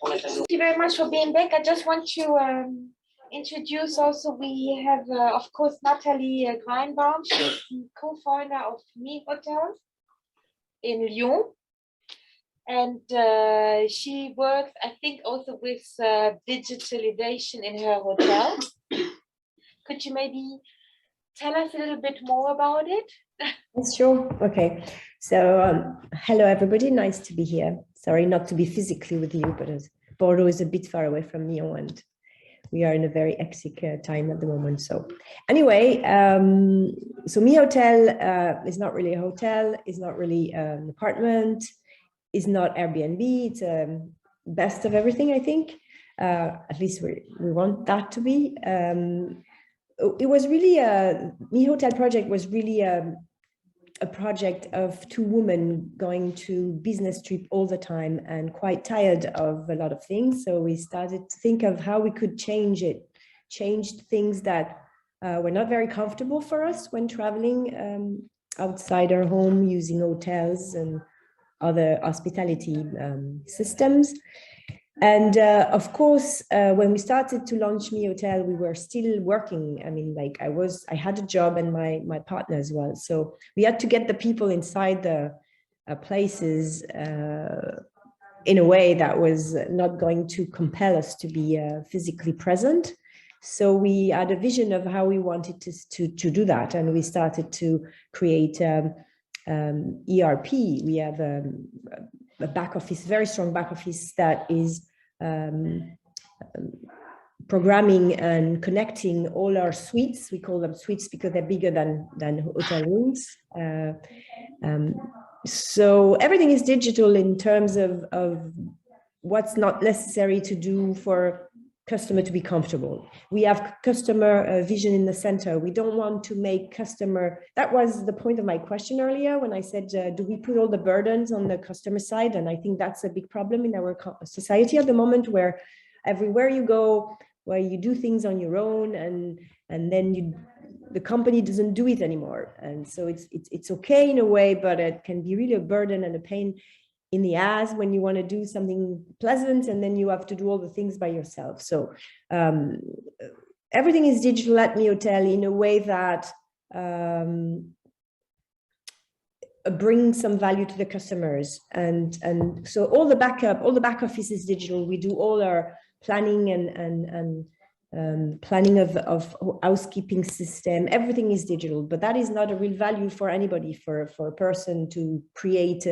Thank you very much for being back. I just want to introduce also, we have, of course, Nathalie Grynbaum. She's the co-founder of MiHotel in Lyon. And she works, I think, also with digitalization in her hotel. Could you maybe tell us a little bit more about it? Yes, sure. Okay. So hello, everybody. Nice to be here. Sorry not to be physically with you, but as Bordeaux is a bit far away from Lyon, and we are in a very hectic time at the moment. So anyway, so MiHotel is not really a hotel, is not really an apartment, is not Airbnb. It's best of everything, I think. At least we want that to be. It was really MiHotel project was really a project of two women going to business trip all the time and quite tired of a lot of things. So we started to think of how we could change things that were not very comfortable for us when traveling outside our home, using hotels and other hospitality systems. And of course, when we started to launch MiHotel, we were still working. I mean, like I had a job and my partner as well. So we had to get the people inside the places in a way that was not going to compel us to be physically present. So we had a vision of how we wanted to do that. And we started to create ERP. We have a back office, very strong back office that is programming and connecting all our suites. We call them suites because they're bigger than hotel rooms. So everything is digital in terms of what's not necessary to do for customer to be comfortable. We have customer vision in the center. We don't want to make customer, that was the point of my question earlier when I said, do we put all the burdens on the customer side? And I think that's a big problem in our society at the moment, where everywhere you go, where you do things on your own, and then the company doesn't do it anymore. And so it's okay in a way, but it can be really a burden and a pain in the ass when you want to do something pleasant and then you have to do all the things by yourself. So everything is digital at MiHotel in a way that brings some value to the customers. And so all the back office is digital. We do all our planning and planning of housekeeping system. Everything is digital, but that is not a real value for anybody. For a person to create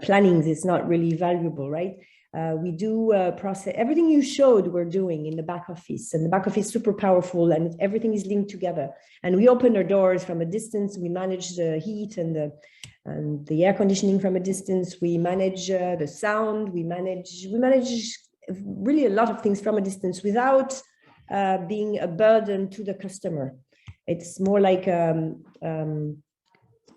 plannings, it's not really valuable, right? We do process everything you showed we're doing in the back office, and the back office is super powerful and everything is linked together. And we open our doors from a distance. We manage the heat and the air conditioning from a distance. We manage the sound. We manage really a lot of things from a distance without being a burden to the customer. It's more like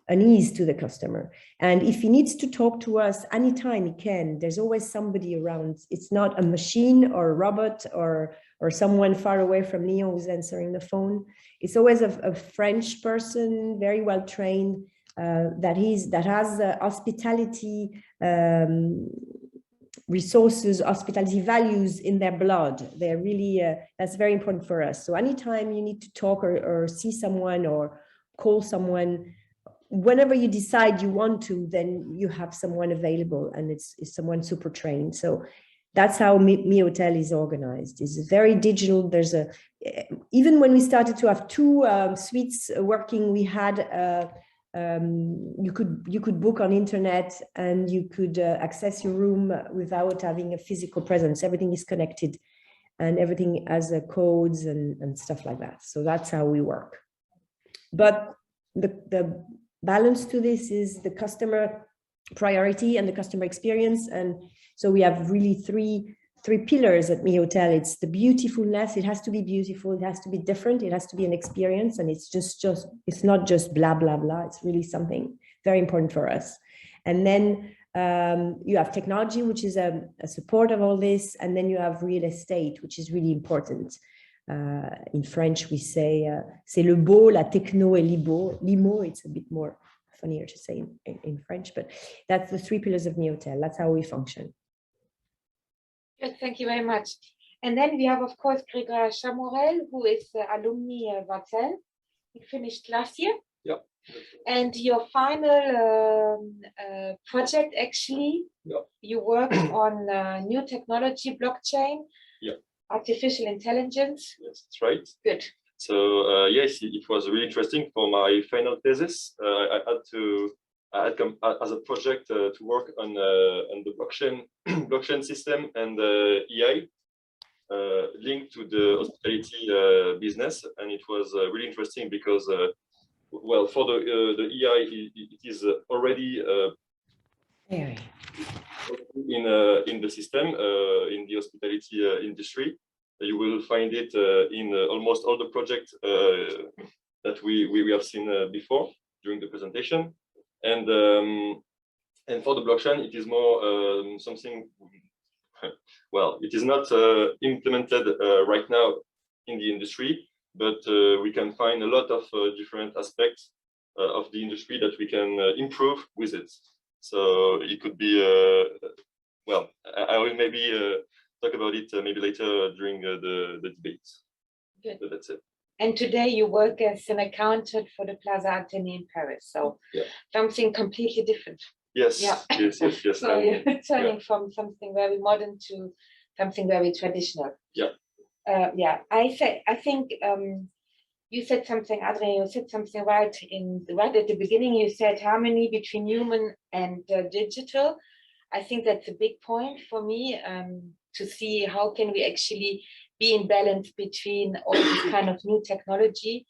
an ease to the customer. And if he needs to talk to us anytime he can, there's always somebody around. It's not a machine or a robot or someone far away from Lyon who's answering the phone. It's always a French person, very well trained, that has hospitality resources, hospitality values in their blood. They're really, that's very important for us. So anytime you need to talk or see someone or call someone, whenever you decide you want to, then you have someone available, and it's someone super trained. So that's how MiHotel is organized. It's very digital. There's even when we started to have two suites working, we had you could book on internet and you could access your room without having a physical presence. Everything is connected and everything has codes and stuff like that. So that's how we work. But the balance to this is the customer priority and the customer experience. And so we have really three pillars at MiHotel. It's the beautifulness. It has to be beautiful. It has to be different. It has to be an experience. And it's it's not just blah, blah, blah. It's really something very important for us. And then you have technology, which is a support of all this. And then you have real estate, which is really important. In French, we say, c'est le beau, la techno et l'IMO. It's a bit more funnier to say in French, but that's the three pillars of MiHotel. That's how we function. Good, thank you very much. And then we have, of course, Grégoire Chamorel, who is alumni Vatel. He finished last year. Yeah. And your final project, actually, you worked on new technology, blockchain, artificial intelligence. Yes, that's right. Good. So yes, it was really interesting for my final thesis. I had come as a project to work on the blockchain system and AI linked to the hospitality business, and it was really interesting because well, for the AI, it is already in the system in the hospitality industry. You will find it in almost all the projects that we have seen before during the presentation, and for the blockchain, it is more something. Well, it is not implemented right now in the industry, but we can find a lot of different aspects of the industry that we can improve with it. So it could be, well, I will maybe talk about it maybe later during the debate. Good. So that's it. And today you work as an accountant for the Plaza Athénée in Paris, so something completely different. Yes, yes. So you're turning from something very modern to something very traditional. Yeah. I think you said something, Adrien, you said something right at the beginning. You said harmony between human and digital. I think that's a big point for me, to see how can we actually be in balance between all this kind of new technology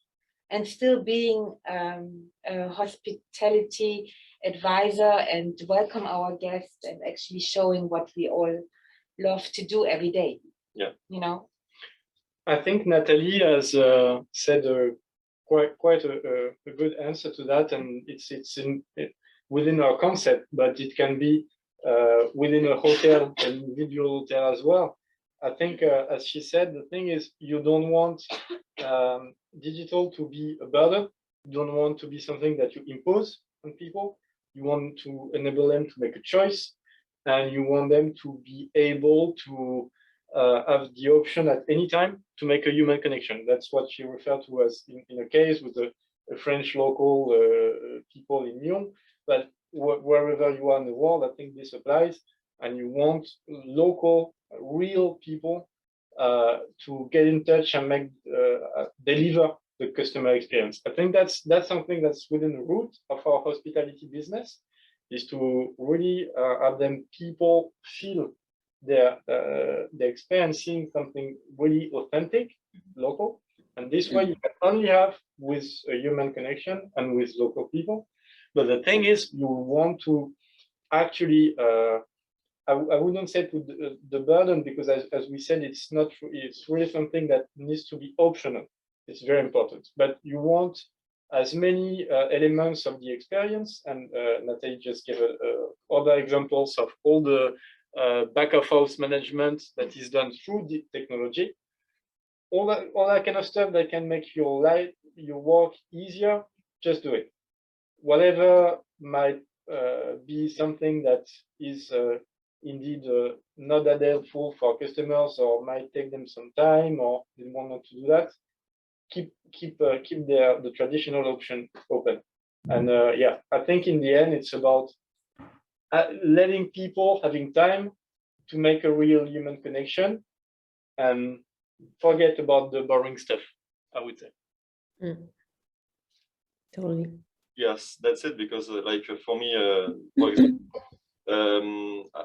and still being a hospitality advisor and welcome our guests and actually showing what we all love to do every day. Yeah. You know? I think Nathalie has said quite a good answer to that, and it's within our concept, but it can be within a hotel, an individual hotel as well. I think, as she said, the thing is you don't want digital to be a burden. You don't want to be something that you impose on people. You want to enable them to make a choice, and you want them to be able to have the option at any time to make a human connection. That's what she referred to as in a case with a French local people in Lyon. But wherever you are in the world, I think this applies. And you want local, real people to get in touch and make deliver the customer experience. I think that's something that's within the root of our hospitality business, is to really have them people feel they're experiencing something really authentic, local, and this way you can only have with a human connection and with local people. But the thing is, you want to actually, I wouldn't say put the burden, because as we said, it's really something that needs to be optional. It's very important, but you want as many elements of the experience, and Nathalie just gave other examples of all the back of house management that is done through the technology. All that kind of stuff that can make your life, your work easier, just do it. Whatever might be something that is indeed not that helpful for customers, or might take them some time, or they want not to do that, keep the traditional option open. And yeah, I think in the end it's about letting people having time to make a real human connection and forget about the boring stuff, I would say. Totally. Yes, that's it. Because like for me, for example,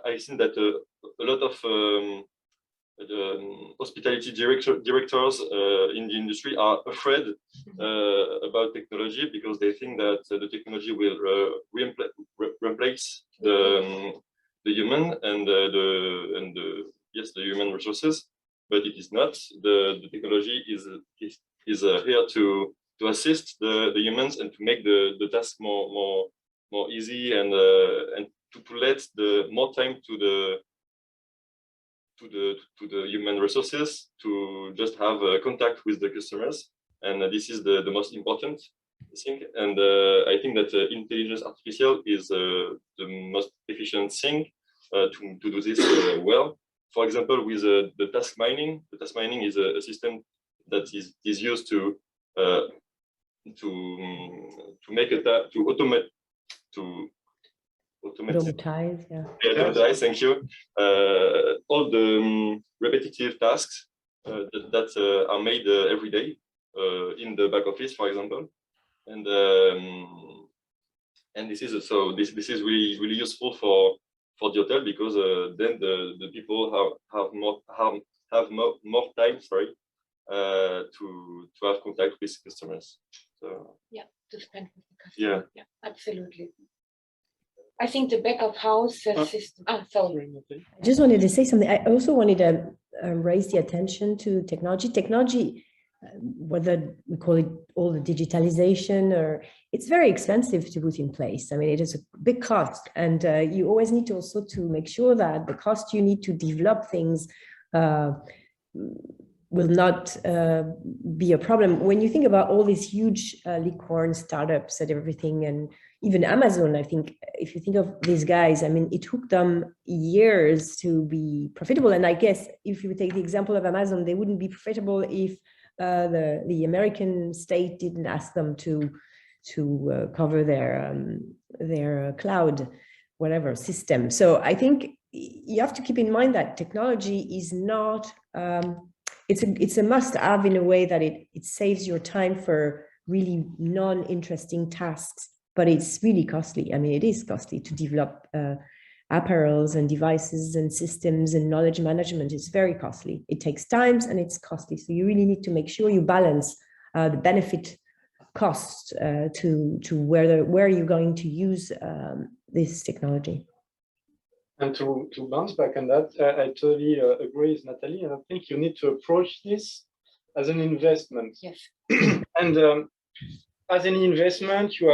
I think that a lot of hospitality directors in the industry are afraid about technology, because they think that the technology will replace the human and the human resources, but it is not. The technology is here to assist the humans and to make the task more easy, and to let more time to the human resources to just have contact with the customers. And this is the most important thing. And I think that intelligence artificial is the most efficient thing to do this well. for example, with the task mining. The task mining is a system that is used to make to automate Automatize, yeah. Automatize, thank you. All the repetitive tasks that are made every day in the back office, for example, and this is this is really useful for the hotel, because then the people have more time, sorry, to have contact with customers. So yeah, to spend with the customer. Yeah, absolutely. I think the back of house system. Sorry. I just wanted to say something. I also wanted to raise the attention to technology. Technology, whether we call it all the digitalization, or it's very expensive to put in place. I mean, it is a big cost, and you always need to also to make sure that the cost you need to develop things will not be a problem. When you think about all these huge licorn startups and everything, and even Amazon, I think if you think of these guys, I mean, it took them years to be profitable. And I guess if you take the example of Amazon, they wouldn't be profitable if the American state didn't ask them to cover their cloud, whatever system. So I think you have to keep in mind that technology is not, it's a must-have in a way that it saves your time for really non-interesting tasks, but it's really costly. I mean, it is costly to develop apparels and devices and systems, and knowledge management is very costly. It takes time and it's costly. So you really need to make sure you balance the benefit cost to where you're going to use this technology. And to bounce back on that, I totally agree with Nathalie, and I think you need to approach this as an investment. Yes. And as an investment, you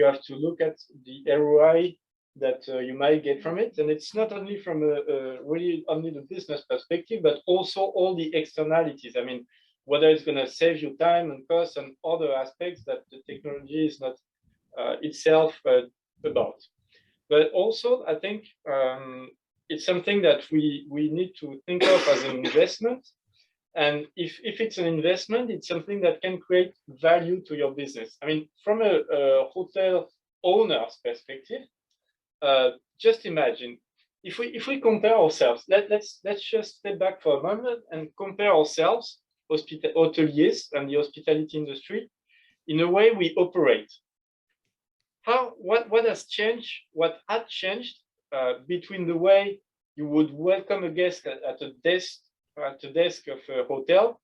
have to look at the ROI that you might get from it, and it's not only from really only the business perspective, but also all the externalities. I mean, whether it's going to save you time and cost and other aspects that the technology is not itself about. But also, I think it's something that we need to think of as an investment. And if it's an investment, it's something that can create value to your business. I mean, from a hotel owner's perspective, just imagine if we compare ourselves. Let's just step back for a moment and compare ourselves, hoteliers and the hospitality industry, in the way we operate. What has changed? What had changed between the way you would welcome a guest at a desk of a hotel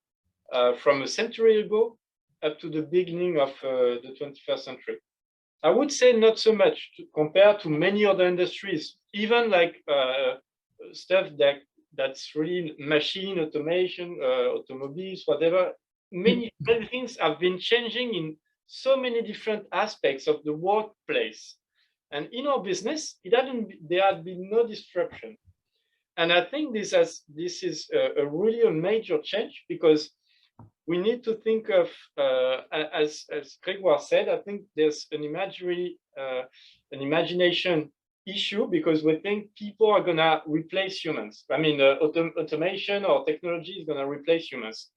from a century ago up to the beginning of the 21st century? I would say not so much compared to many other industries, even like stuff that's really machine automation, automobiles, whatever. Many things have been changing in so many different aspects of the workplace, and in our business, there had been no disruption. And I think this is a really major change, because we need to think of, as Grégoire said, I think there's an imagination issue, because we think people are going to replace humans. I mean, automation or technology is going to replace humans.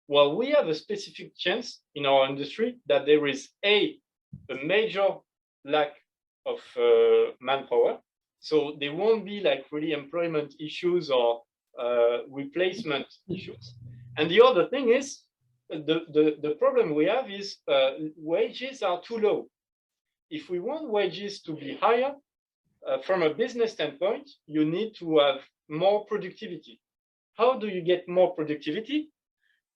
Well, we have a specific chance in our industry that there is a major lack of manpower. So there won't be like really employment issues or replacement issues. And the other thing is, the problem we have is wages are too low. If we want wages to be higher, from a business standpoint, you need to have more productivity. How do you get more productivity?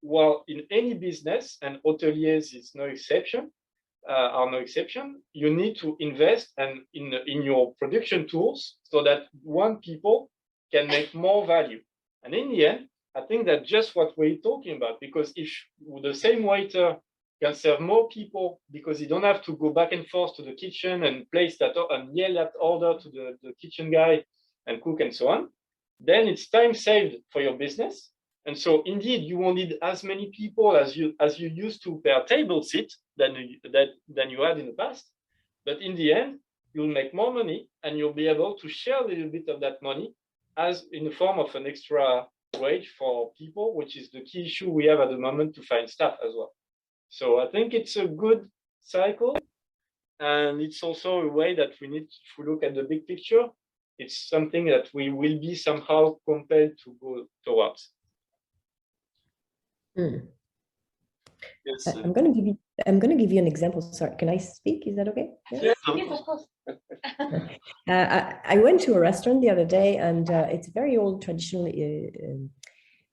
Well, in any business, and hoteliers is no exception, you need to invest in your production tools so that people can make more value. And in the end, I think that's just what we're talking about, because if the same waiter can serve more people because you don't have to go back and forth to the kitchen and place that and yell that order to the kitchen guy and cook and so on, then it's time saved for your business. And so indeed, you won't need as many people as you used to per table seat than you had in the past. But in the end, you'll make more money, and you'll be able to share a little bit of that money as in the form of an extra wage for people, which is the key issue we have at the moment to find staff as well. So I think it's a good cycle, and it's also a way that we need to look at the big picture. It's something that we will be somehow compelled to go towards. Yes. I'm going to give you an example. Sorry, can I speak? Is that okay? Yeah. Yes, of course. I went to a restaurant the other day, and it's a very old traditional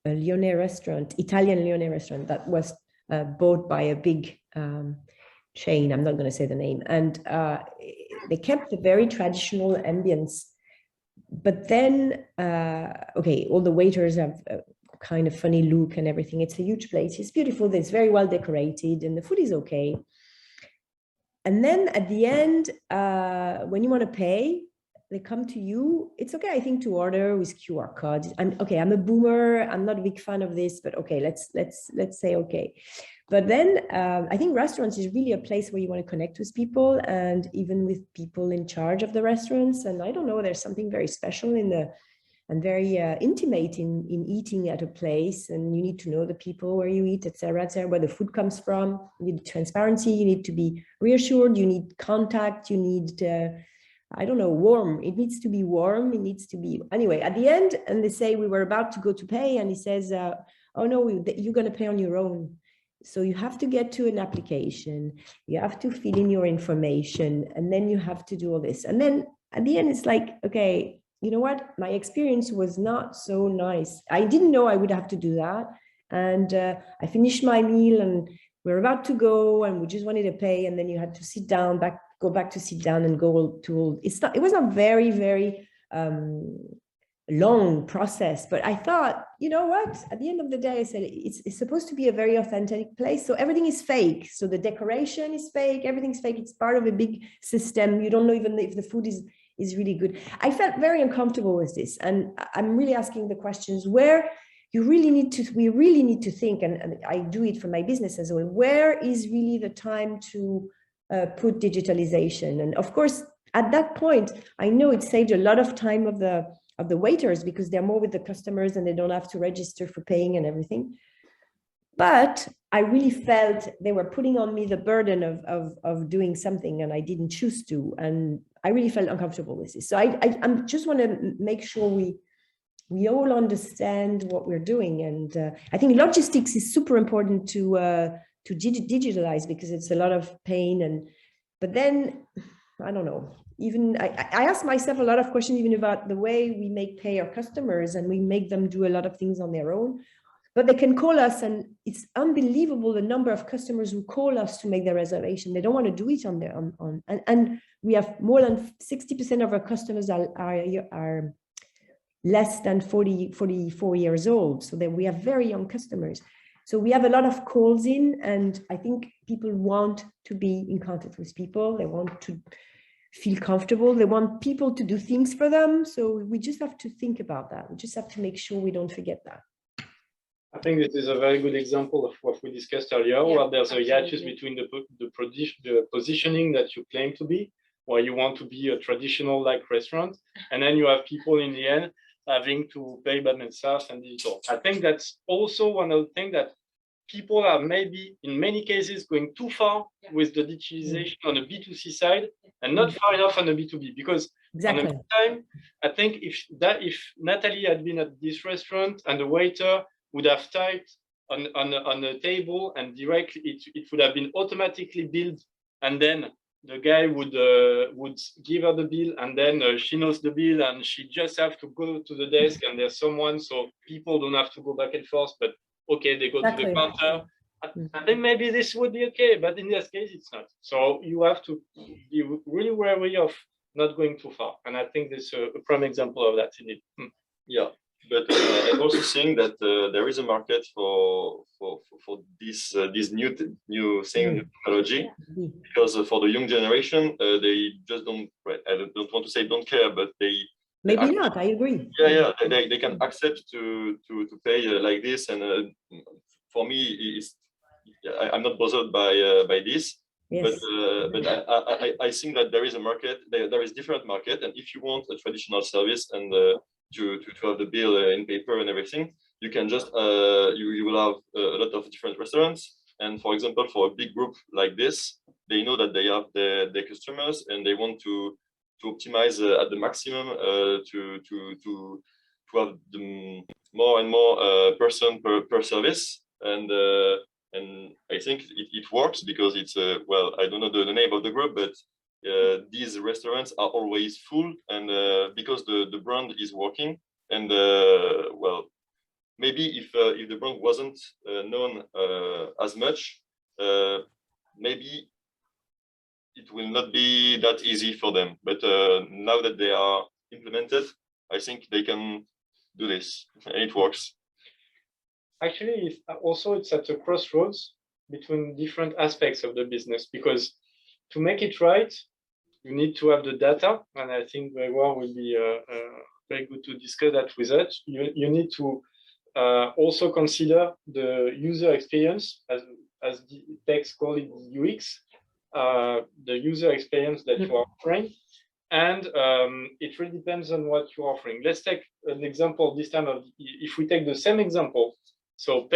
Lyonnais restaurant, Italian Lyonnais restaurant that was bought by a big chain. I'm not going to say the name. And they kept a very traditional ambience. But then, okay, all the waiters have a kind of funny look and everything. It's a huge place. It's beautiful. It's very well decorated, and the food is okay. And then at the end, when you want to pay, they come to you. It's okay, I think, to order with QR codes. I'm a boomer. I'm not a big fan of this, but okay, let's say okay. But then I think restaurants is really a place where you want to connect with people, and even with people in charge of the restaurants. And I don't know, there's something very special and very intimate in eating at a place, and you need to know the people where you eat, etc., where the food comes from. You need transparency. You need to be reassured. You need contact. You need, I don't know, warm. It needs to be warm. It needs to be, anyway, at the end, and they say we were about to go to pay, and he says, oh no, you're going to pay on your own. So you have to get to an application. You have to fill in your information, and then you have to do all this. And then at the end, it's like, okay, you know what? My experience was not so nice. I didn't know I would have to do that. And I finished my meal, and we're about to go, and we just wanted to pay. And then you had to sit down, go back to sit down and go to, it was not very, very long process, but I thought, you know what? At the end of the day, I said, it's supposed to be a very authentic place. So everything is fake. So the decoration is fake. Everything's fake. It's part of a big system. You don't know even if the food is really good. I felt very uncomfortable with this. And I'm really asking the questions where we really need to think, and I do it for my business as well. Where is really the time to put digitalization? And of course, at that point, I know it saved a lot of time of the waiters, because they're more with the customers and they don't have to register for paying and everything. But I really felt they were putting on me the burden of doing something, and I didn't choose to. And I really felt uncomfortable with this. So I just want to make sure we all understand what we're doing. And I think logistics is super important to digitalize, because it's a lot of pain. But then, I don't know, even I ask myself a lot of questions even about the way we pay our customers, and we make them do a lot of things on their own. But they can call us, and it's unbelievable the number of customers who call us to make their reservation. They don't want to do it on their own. And we have more than 60% of our customers are less than 44 years old. So then we have very young customers. So we have a lot of calls in, and I think people want to be in contact with people. They want to feel comfortable. They want people to do things for them. So we just have to think about that. We just have to make sure we don't forget that. I think this is a very good example of what we discussed earlier, where there's a hiatus between the positioning that you claim to be, where you want to be a traditional like restaurant, and then you have people in the end having to pay by themselves and digital. I think that's also one of the things that people are maybe in many cases going too far with the digitalization on the B2C side and not far enough on the B2B, because Exactly. on the time, I think if Nathalie had been at this restaurant and the waiter would have typed on the table and directly it would have been automatically billed, and then the guy would give her the bill, and then she knows the bill, and she just have to go to the desk, and there's someone, so people don't have to go back and forth, but okay, they go to the counter. I think maybe this would be okay, but in this case, it's not. So you have to be really wary of not going too far, and I think this is a prime example of that indeed. Yeah. But I also think that there is a market for this new technology, because for the young generation, they just don't. I don't want to say don't care, but maybe not. I agree. Yeah, they can accept to pay like this, and for me, I'm not bothered by this. Yes. But I think that there is a market. There is different market, and if you want a traditional service and to have the bill in paper and everything. You can just you will have a lot of different restaurants. And for example, for a big group like this, they know that they have their customers and they want to optimize at the maximum to have the more and more person per service. And I think it works because it's well, I don't know the name of the group, but these restaurants are always full, and because the brand is working. And well, maybe if the brand wasn't known as much, maybe it will not be that easy for them. But now that they are implemented, I think they can do this, and it works. Actually, it's at a crossroads between different aspects of the business, because to make it right, you need to have the data, and I think Grégoire will be very good to discuss that with us. You need to also consider the user experience, as the text call it UX, the user experience that you are offering. And it really depends on what you're offering. Let's take an example this time of, if we take the same example, so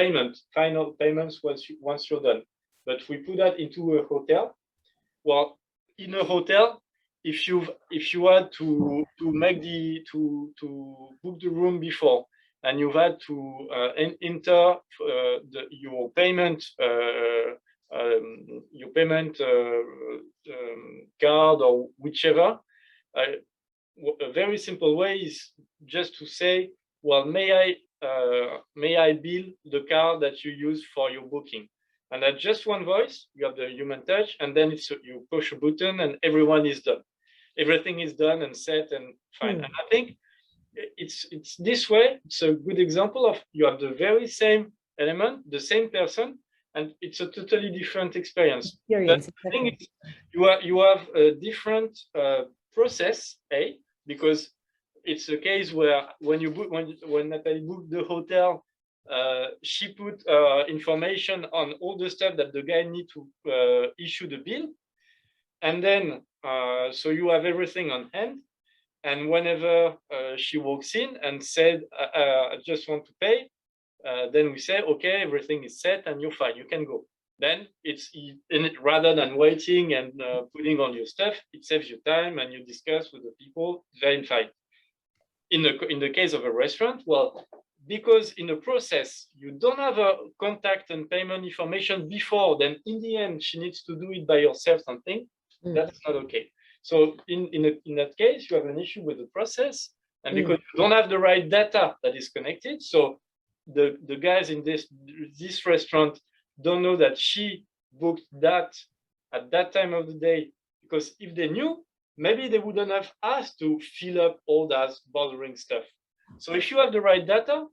final payments once you're done, but we put that into a hotel. Well, in a hotel, if you had to book the room before, and you've had to enter your payment card or whichever, a very simple way is just to say, well, may I bill the card that you use for your booking? And at just one voice, you have the human touch, and then you push a button and everyone is done. Everything is done and set and fine. And I think it's this way. It's a good example of, you have the very same element, the same person, and it's a totally different experience. The thing is, you have a different process, because it's a case where when Nathalie booked the hotel, she put information on all the stuff that the guy need to issue the bill, and then so you have everything on hand. And whenever she walks in and said, I just want to pay, then we say, okay, everything is set and you're fine, you can go. Then it's in it, rather than waiting and putting on your stuff, it saves you time and you discuss with the people, very fine. In the case of a restaurant, well, because in the process, you don't have a contact and payment information before, then in the end, she needs to do it by herself something, that's not okay. So in that case, you have an issue with the process, and because you don't have the right data that is connected, so the guys in this restaurant don't know that she booked that at that time of the day, because if they knew, maybe they wouldn't have asked to fill up all that bothering stuff. So if you have the right data,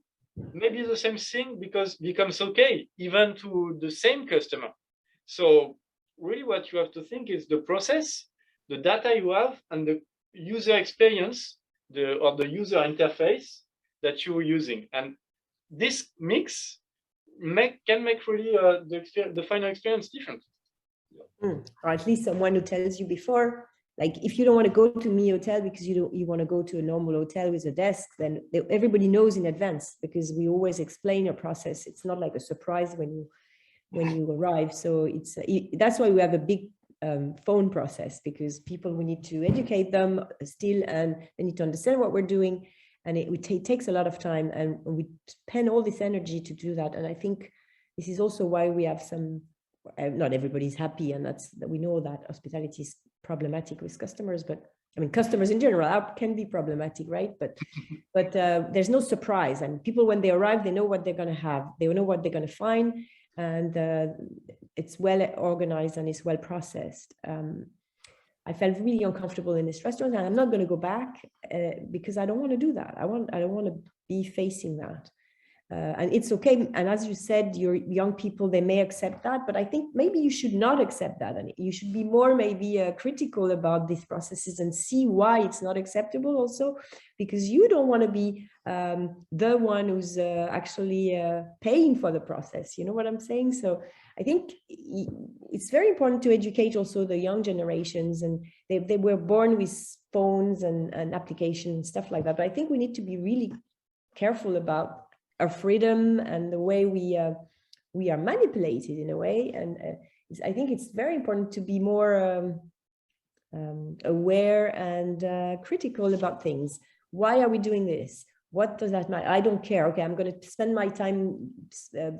maybe the same thing becomes okay, even to the same customer. So really what you have to think is the process, the data you have, and the user experience, or the user interface that you're using. And this mix can make really the final experience different. Or at least someone who tells you before, like if you don't want to go to MiHotel because you want to go to a normal hotel with a desk, then everybody knows in advance, because we always explain a process. It's not like a surprise when you arrive. So that's why we have a big phone process, because we need to educate them still, and they need to understand what we're doing. And it takes a lot of time, and we spend all this energy to do that. And I think this is also why we have not everybody's happy, and that we know that hospitality is problematic with customers, but I mean, customers in general can be problematic, right? But there's no surprise, and people, when they arrive, they know what they're going to have, they know what they're going to find, and it's well organized and it's well processed. I felt really uncomfortable in this restaurant, and I'm not going to go back because I don't want to do that. I don't want to be facing that. And it's okay. And as you said, your young people, they may accept that, but I think maybe you should not accept that. And you should be more maybe critical about these processes and see why it's not acceptable also, because you don't want to be the one who's actually paying for the process. You know what I'm saying? So I think it's very important to educate also the young generations, and they were born with phones and applications and stuff like that. But I think we need to be really careful about our freedom and the way we are manipulated in a way. And I think it's very important to be more aware and critical about things. Why are we doing this? What does that matter? I don't care. Okay, I'm going to spend my time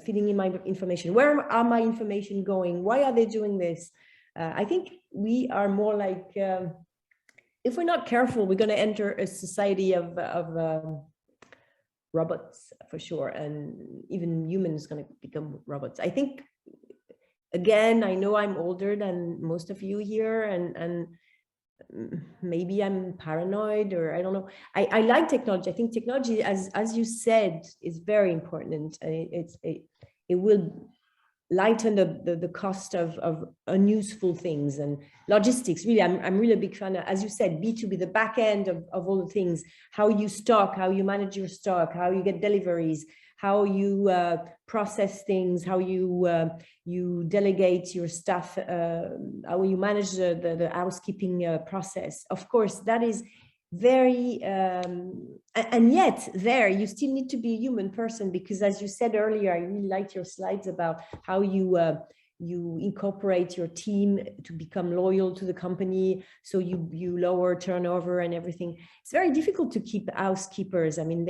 filling in my information. Where are my information going? Why are they doing this? I think we are more like, if we're not careful, we're going to enter a society of robots for sure, and even humans going to become robots. I think, again, I know I'm older than most of you here, and maybe I'm paranoid, or I don't know. I like technology. I think technology, as you said, is very important, and it will lighten the cost of unuseful things and logistics. Really, I'm really a big fan of, as you said, B2B, the back end of all the things, how you stock, how you manage your stock, how you get deliveries, how you process things, how you delegate your staff, how you manage the housekeeping process. Of course, that is very, and yet there you still need to be a human person, because as you said earlier, I really liked your slides about how you incorporate your team to become loyal to the company, so you lower turnover and everything. It's very difficult to keep housekeepers. I mean,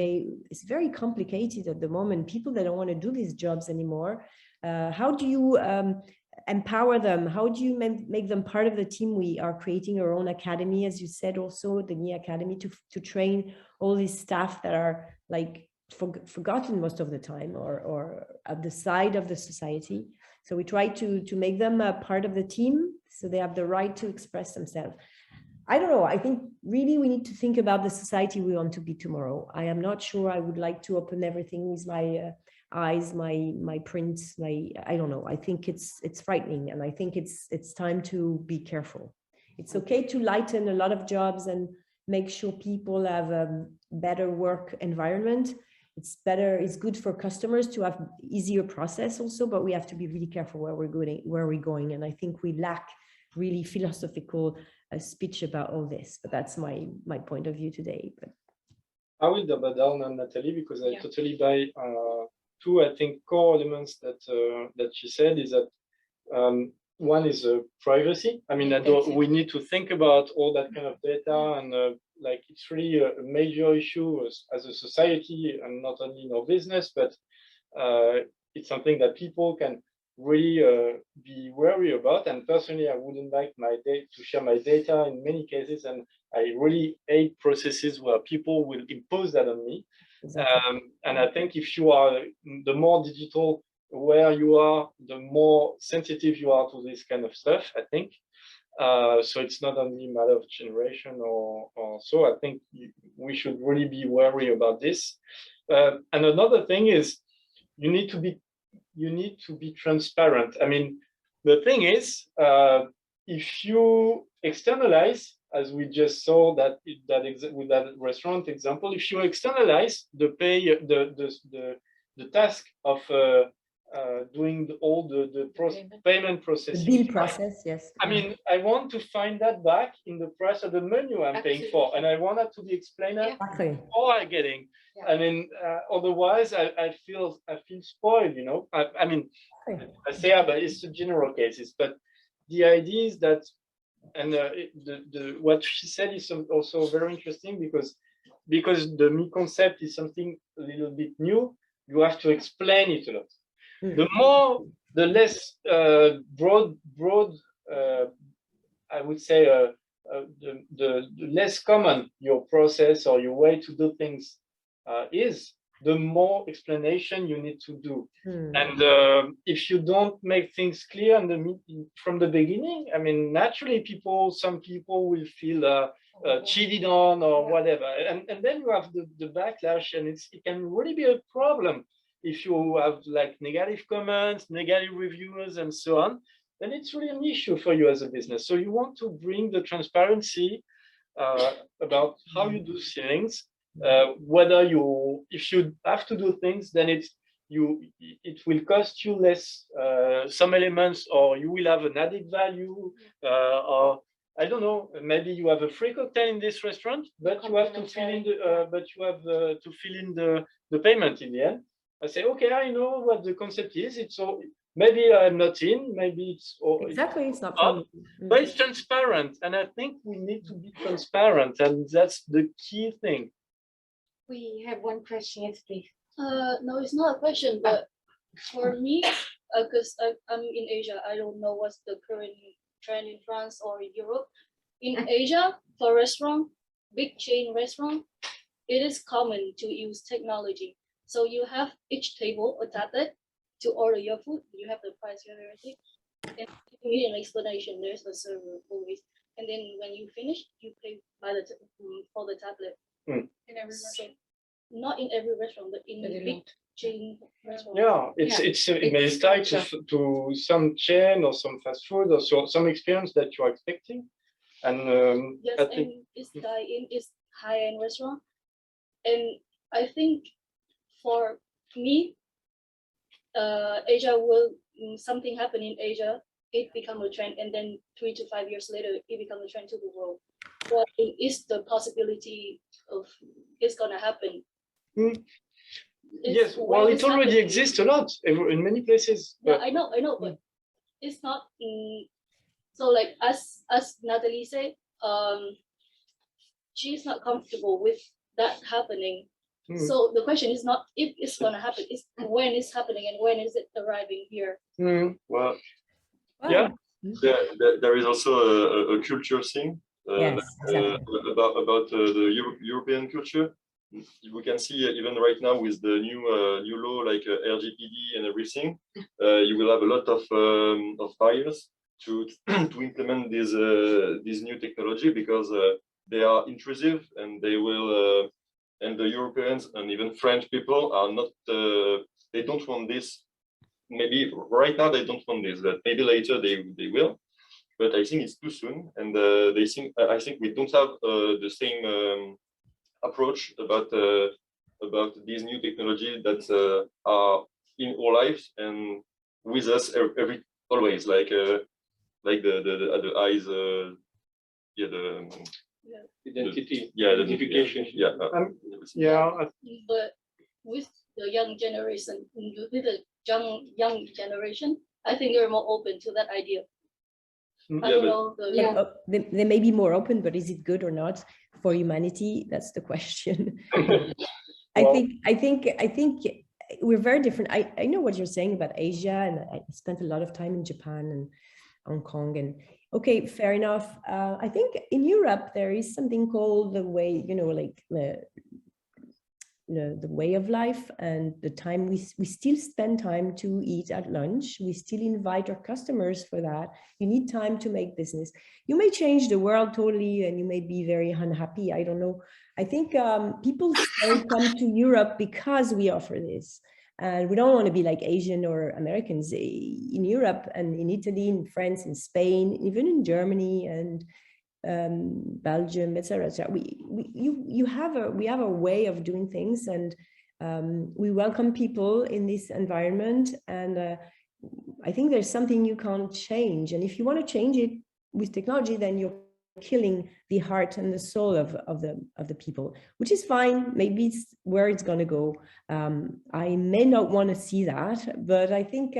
it's very complicated at the moment. People, they don't want to do these jobs anymore. How do you empower them? How do you make them part of the team? We are creating our own academy, as you said, also the MI Academy, to train all these staff that are like forgotten most of the time, or at the side of the society. So we try to make them a part of the team, so they have the right to express themselves. I don't know. I think really we need to think about the society we want to be tomorrow. I am not sure I would like to open everything with my eyes, my prints, I don't know. I think it's frightening, and I think it's time to be careful. It's okay to lighten a lot of jobs and make sure people have a better work environment. It's good for customers to have easier process also, but we have to be really careful where we're going. And I think we lack really philosophical speech about all this, but that's my point of view today. But I will double down on Nathalie, because I totally buy two, I think, core elements that she said. Is that one is privacy. I mean, we need to think about all that kind of data, and like it's really a major issue as a society, and not only in our business, but it's something that people can really be wary about. And personally, I wouldn't like my data to share my data in many cases, and I really hate processes where people will impose that on me. Exactly. And I think if you are, the more digital aware you are, the more sensitive you are to this kind of stuff, I think. So it's not only a matter of generation or so. I think we should really be wary about this. And another thing is you need to be transparent. I mean, the thing is, if you externalize, as we just saw with that restaurant example, if you externalize the task of doing all the payment processing, the bill process, yes. I mean, I want to find that back in the price of the menu I'm paying for, and I want that to be explained before I getting. Yeah. I mean, otherwise, I feel spoiled. You know, I mean, I say, but it's the general cases. But the idea is that, and what she said is also very interesting, because the me concept is something a little bit new. You have to explain it a lot. The less broad, I would say, the less common your process or your way to do things is, the more explanation you need to do. And if you don't make things clear from the beginning, I mean, naturally, some people will feel cheated on or whatever, and then you have the backlash, and it can really be a problem. if you have like negative comments, negative reviews, and so on, then it's really an issue for you as a business. So you want to bring the transparency about how you do things, whether if you have to do things, then it will cost you less some elements, or you will have an added value, or I don't know, maybe you have a free cocktail in this restaurant, but you have to fill in the payment in the end. I say, okay, I know what the concept is. It's all, maybe I'm not in, maybe it's exactly, it's not for me. But it's transparent, and I think we need to be transparent, and that's the key thing. We have one question, yes, please. No, it's not a question, but for me, because I'm in Asia, I don't know what's the current trend in France or in Europe. In Asia, for restaurant, big chain restaurant, it is common to use technology. So you have each table a tablet to order your food. You have the price, you have everything. And if you need an explanation, there's a server always. And then when you finish, you pay for the tablet. In every restaurant. Not in every restaurant, but in the big chain restaurant. Yeah, it's tied to some chain or some fast food or some experience that you're expecting. And yes, I think it's dine-in, it's high-end restaurant. And I think for me, Asia will, something happen in Asia, it become a trend, and then 3 to 5 years later, it become a trend to the world. What is the possibility of it's gonna happen? Yes, well, it already exists a lot in many places. Yeah, I know, but it's not. So like as Nathalie said, she's not comfortable with that happening. So the question is not if it's gonna happen, it's when it's happening and when is it arriving here. Well, yeah, there is also a culture thing Yes, exactly. about the European culture. We can see even right now with the new law like RGPD and everything, you will have a lot of barriers to implement this new technology because they are intrusive, and they will and the Europeans and even French people are not they don't want this. Maybe right now they don't want this, but maybe later they will. But I think it's too soon, and I think we don't have the same approach about these new technology that are in our lives and with us always, like the eyes, identity, identification, But with the young generation, young generation, I think they're more open to that idea. I don't know. They may be more open, but is it good or not for humanity? That's the question. I think we're very different. I know what you're saying about Asia, and I spent a lot of time in Japan and Hong Kong, and okay, fair enough. I think in Europe there is something called the way, like the way of life, and the time we still spend time to eat at lunch. We still invite our customers for that. You need time to make business. You may change the world totally, and you may be very unhappy. I don't know. I think people still come to Europe because we offer this. And we don't want to be like Asian or Americans in Europe and in Italy, in France, in Spain, even in Germany and Belgium, etc. We have a way of doing things, and we welcome people in this environment. And I think there's something you can't change. And if you want to change it with technology, then you're killing the heart and the soul of the people, which is fine. Maybe it's where it's going to go. I may not want to see that, but I think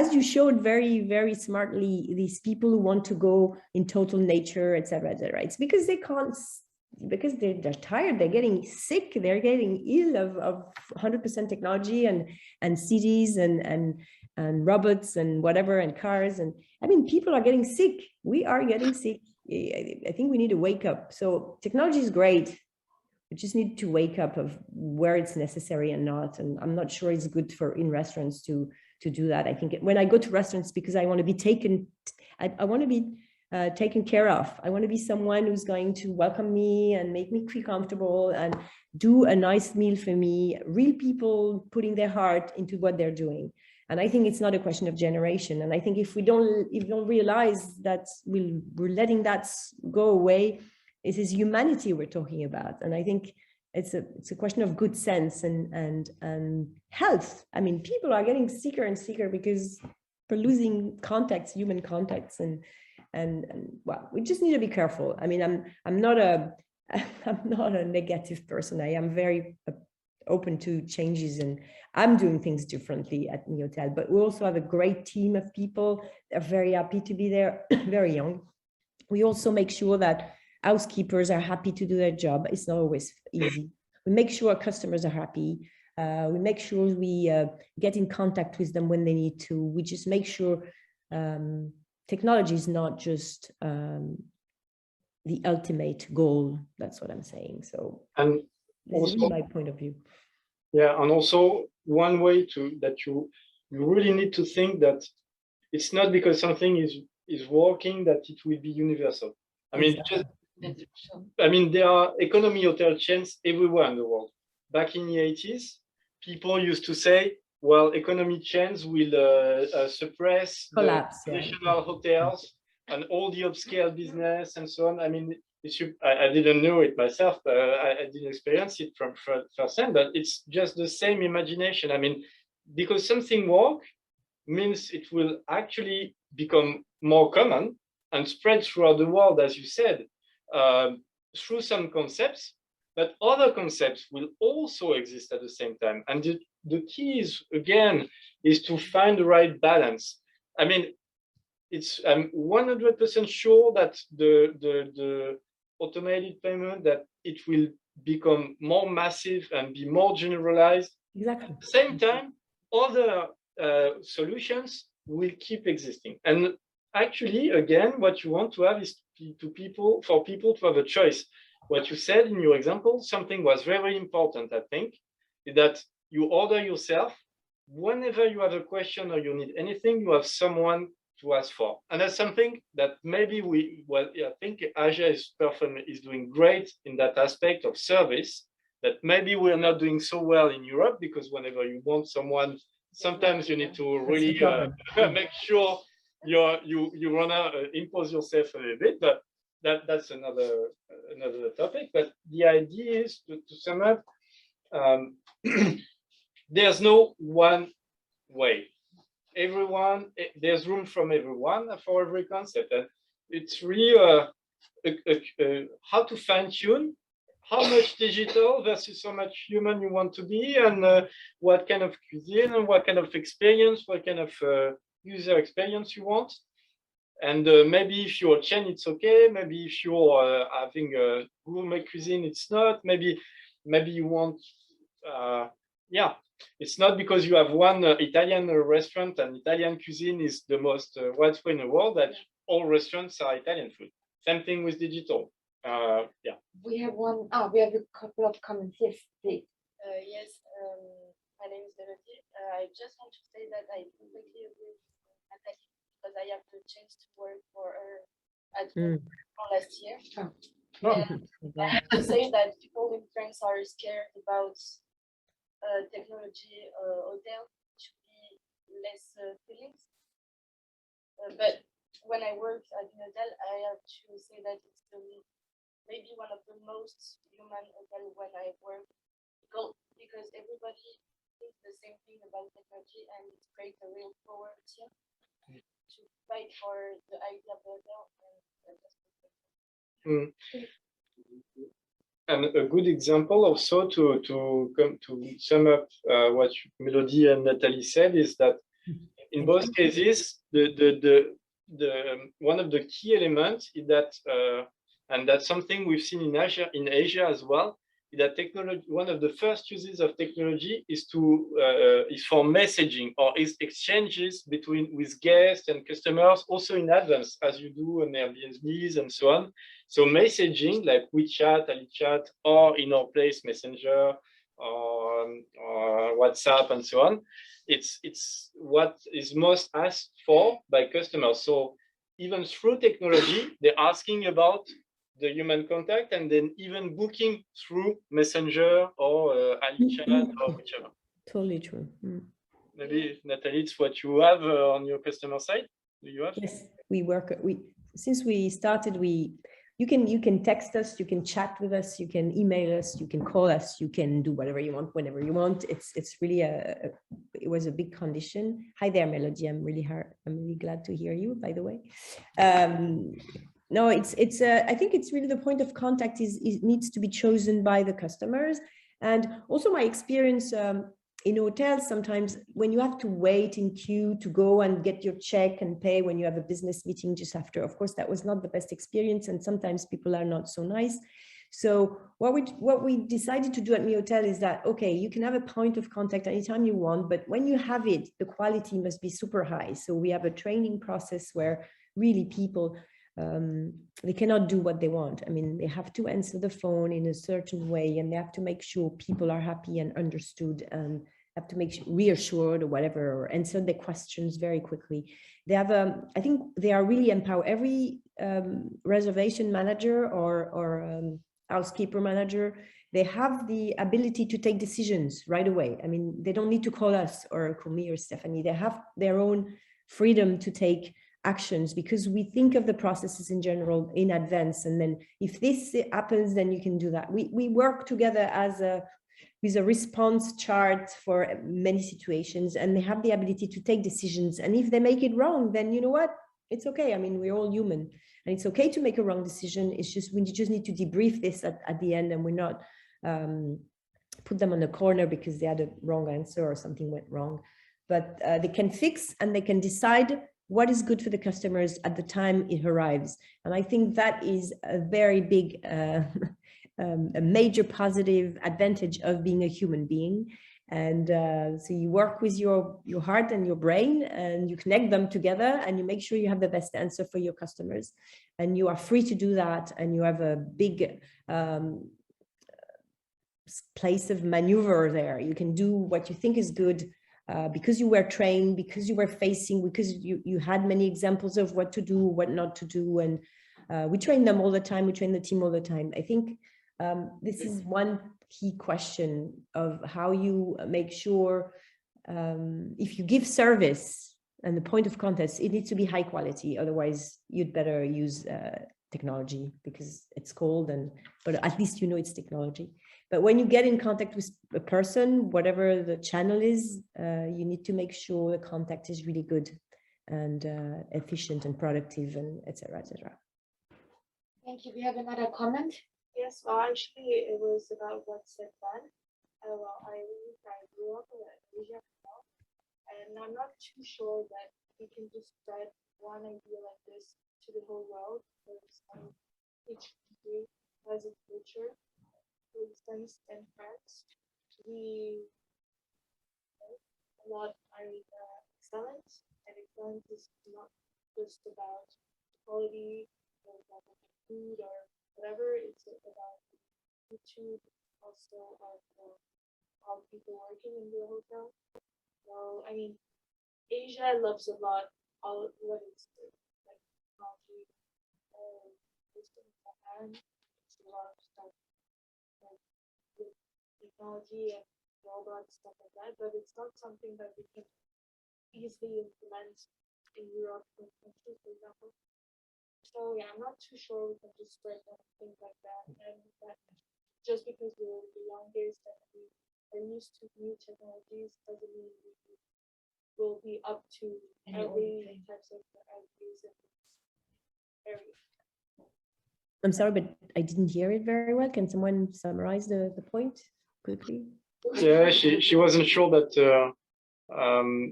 as you showed very, very smartly, these people who want to go in total nature, etc., it's because they can't, because they're tired, they're getting sick, they're getting ill of 100% technology and cities and robots and whatever, and cars. And I mean, people are getting sick. We are getting sick. I think we need to wake up. So technology is great. We just need to wake up of where it's necessary and not. And I'm not sure it's good in restaurants to do that. I think when I go to restaurants, because I want to be taken, I want to be taken care of. I want to be someone who's going to welcome me and make me feel comfortable and do a nice meal for me. Real people putting their heart into what they're doing. And I think it's not a question of generation. And I think if we don't realize that we're letting that go away, it is humanity we're talking about. And I think it's a question of good sense and health. I mean, people are getting sicker and sicker because we're losing contacts, human contacts, and well, we just need to be careful. I mean, I'm not a negative person. I am very open to changes, and I'm doing things differently at MiHotel. But we also have a great team of people. They're very happy to be there, very young. We also make sure that housekeepers are happy to do their job. It's not always easy. We make sure our customers are happy. We make sure we get in contact with them when they need to. We just make sure technology is not just the ultimate goal. That's what I'm saying. So, and this is my point of view. Yeah, and also one way that you really need to think that it's not because something is working that it will be universal. I mean, there are economy hotel chains everywhere in the world. Back in the 80s, people used to say, well, economy chains will suppress collapse, the traditional hotels and all the upscale business and so on. I mean, I didn't know it myself. I didn't experience it from firsthand, but it's just the same imagination. I mean, because something works means it will actually become more common and spread throughout the world, as you said, through some concepts, but other concepts will also exist at the same time. And the key is, again, is to find the right balance. I mean, I'm 100% sure that the automated payment, that it will become more massive and be more generalized. Exactly. At the same time, other solutions will keep existing. And actually, again, what you want to have is for people to have a choice. What you said in your example, something was very important, I think, is that you order yourself. Whenever you have a question or you need anything, you have someone to ask for. And that's something that maybe I think Asia is doing great in that aspect of service, that maybe we're not doing so well in Europe, because whenever you want someone, sometimes you need to really make sure you wanna impose yourself a little bit, but that's another topic. But the idea is to sum up, there's no one way. There's room from everyone for every concept, and it's really how to fine-tune how much digital versus how much human you want to be, and what kind of cuisine and what kind of experience, what kind of user experience you want. And maybe if you're a chain, it's okay. Maybe if you're having a gourmet cuisine, it's not. Maybe you want, it's not because you have one Italian restaurant and Italian cuisine is the most widespread in the world that all restaurants are Italian food. Same thing with digital. We have a couple of comments. Yes, please. Yes, my name is Lanotte. I just want to say that I completely agree with Nathalie, because I have the chance to work for her at last year. And I have to say that people in France are scared about technology hotel to be less feelings. But when I worked at MiHotel, I have to say that it's maybe one of the most human hotel when I work, because everybody thinks the same thing about technology, and it creates a real power team to fight for the idea of the hotel. And a good example also to sum up what Melody and Nathalie said is that in both cases, the one of the key elements is that, and that's something we've seen in Asia as well, is that technology. One of the first uses of technology is for messaging or is exchanges with guests and customers, also in advance, as you do on Airbnbs and so on. So messaging like WeChat, AliChat, or in our place Messenger or WhatsApp and so on. It's what is most asked for by customers. So even through technology, they're asking about the human contact and then even booking through Messenger or AliChat or whichever. Totally true. Maybe Nathalie, it's what you have on your customer side. Do you have? Yes, we work. Since we started, you can text us, you can chat with us, you can email us, you can call us, you can do whatever you want whenever you want. It's really it was a big condition. Hi there, Melody. I'm really glad to hear you, by the way. No, I think it's really the point of contact is needs to be chosen by the customers. And also my experience in hotels, sometimes when you have to wait in queue to go and get your check and pay when you have a business meeting just after, of course, that was not the best experience. And sometimes people are not so nice. So what we decided to do at MiHotel is that, okay, you can have a point of contact anytime you want, but when you have it, the quality must be super high. So we have a training process where really people, they cannot do what they want. I mean, they have to answer the phone in a certain way, and they have to make sure people are happy and understood, and have to make reassured or whatever, or answer the questions very quickly. They have I think they are really empowered. Every reservation manager or housekeeper manager, they have the ability to take decisions right away. I mean, they don't need to call us or call me or Stephanie. They have their own freedom to take actions because we think of the processes in general in advance. And then if this happens, then you can do that. We work together with a response chart for many situations, and they have the ability to take decisions. And if they make it wrong, then you know what? It's okay. I mean, we're all human, and it's okay to make a wrong decision. It's just, we just need to debrief this at the end, and we're not put them on the corner because they had a wrong answer or something went wrong. But they can fix and they can decide what is good for the customers at the time it arrives. And I think that is a very big, a major positive advantage of being a human being. And so you work with your heart and your brain, and you connect them together, and you make sure you have the best answer for your customers. And you are free to do that, and you have a big place of maneuver there. You can do what you think is good, because you were trained, because you were facing, because you had many examples of what to do, what not to do. And we train them all the time. We train the team all the time. I think this is one key question of how you make sure if you give service and the point of contact, it needs to be high quality. Otherwise, you'd better use technology because it's cold, but at least you know it's technology. But when you get in contact with a person, whatever the channel is, you need to make sure the contact is really good and efficient and productive, and etc. etc. Thank you. We have another comment. Yes, well, actually, it was about what said Ben. Well, I grew up in Asia, and I'm not too sure that we can just spread one idea like this to the whole world, because each country has a culture. For instance, in France, we a lot are excellence, and excellence is not just about quality or about food or whatever. It's about attitude, also of all people working in the hotel. So I mean, Asia loves a lot all what is like technology, Japan. It's a lot of stuff like with technology and robots, stuff like that. But it's not something that we can easily implement in Europe, for countries, for example. So yeah, I'm not too sure we can just spread things like that, and that just because we're the youngest and we are used to new technologies doesn't mean we will be up to every types of ideas in this area. I'm sorry, but I didn't hear it very well. Can someone summarize the point quickly? Yeah, she wasn't sure that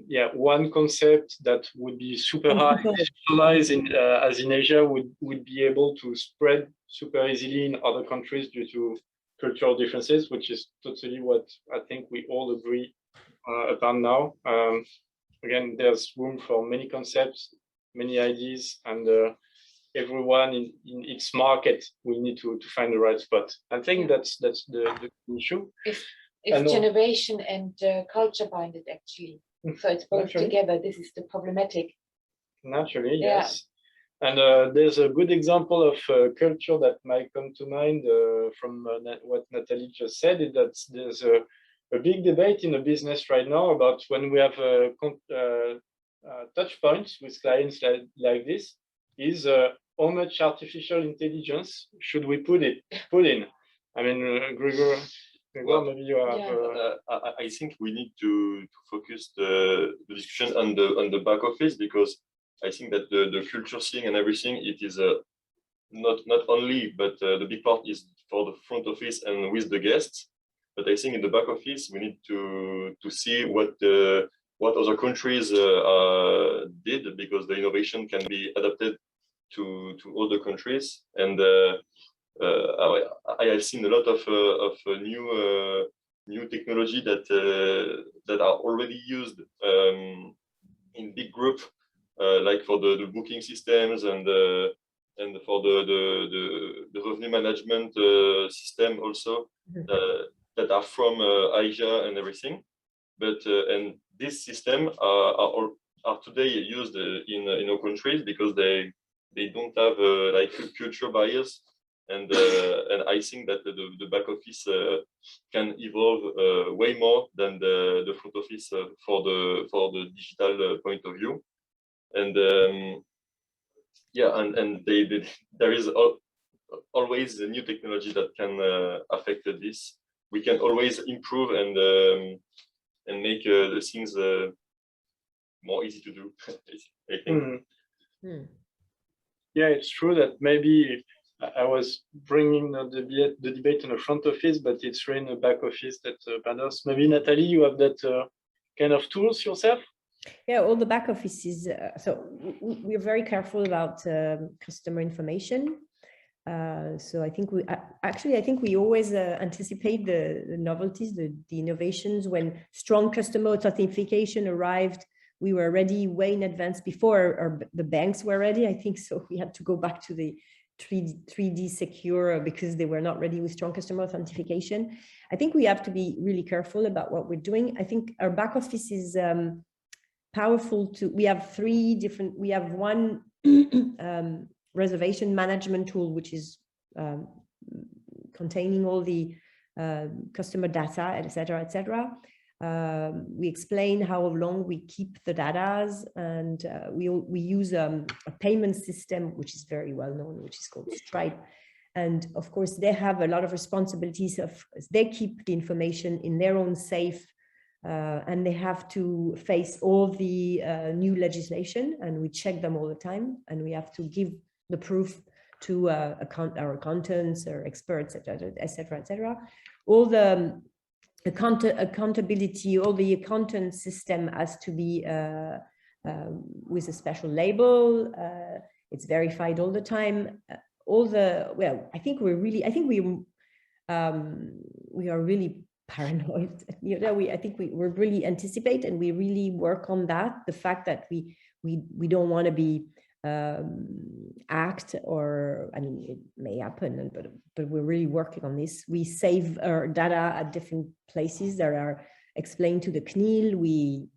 yeah, one concept that would be super high specialized in as in Asia would be able to spread super easily in other countries due to cultural differences, which is totally what I think we all agree upon now. Again, there's room for many concepts, many ideas, and everyone in its market will need to find the right spot. I think that's the issue. It's generation and culture binded, actually. So it's both together. This is the problematic. Naturally, yes. And there's a good example of culture that might come to mind from what Nathalie just said, is that there's a big debate in the business right now about when we have touch points with clients like this, is how much artificial intelligence should we put in? I mean, Grégoire, Well, maybe you have. I think we need to focus the discussion on the back office, because I think that the culture thing and everything, it is not only, but the big part is for the front office and with the guests. But I think in the back office, we need to see what other countries did, because the innovation can be adapted to other countries. And I have seen a lot of new technology that are already used in big group, like for the booking systems and for the revenue management system also, that are from Asia and everything. But and this system are today used in our countries because they don't have like culture barriers. And I think that the back office can evolve way more than the front office for the digital point of view. And yeah, and there is always a new technology that can affect this. We can always improve and make the things more easy to do, I think. Yeah, it's true that maybe I was bringing the debate in the front office, but it's really in the back office that matters. Maybe Nathalie, you have that kind of tools yourself? Yeah, all the back offices. So we're very careful about customer information. So I think we always anticipate the novelties, the innovations. When strong customer authentication arrived, we were ready way in advance before the banks were ready, I think. So we had to go back to the 3D secure because they were not ready with strong customer authentication. I think we have to be really careful about what we're doing. I think our back office is powerful we have one reservation management tool, which is containing all the customer data, etc. We explain how long we keep the data, and we use a payment system which is very well known, which is called Stripe. And of course, they have a lot of responsibilities they keep the information in their own safe, and they have to face all the new legislation, and we check them all the time, and we have to give the proof to our accountants or experts, etc. All the accountability, all the accountant system has to be with a special label. It's verified all the time. I think we are really paranoid. I think we're really anticipate, and we really work on that. The fact that we don't want to be act, or I mean, it may happen, but we're really working on this. We save our data at different places that are explained to the CNIL. We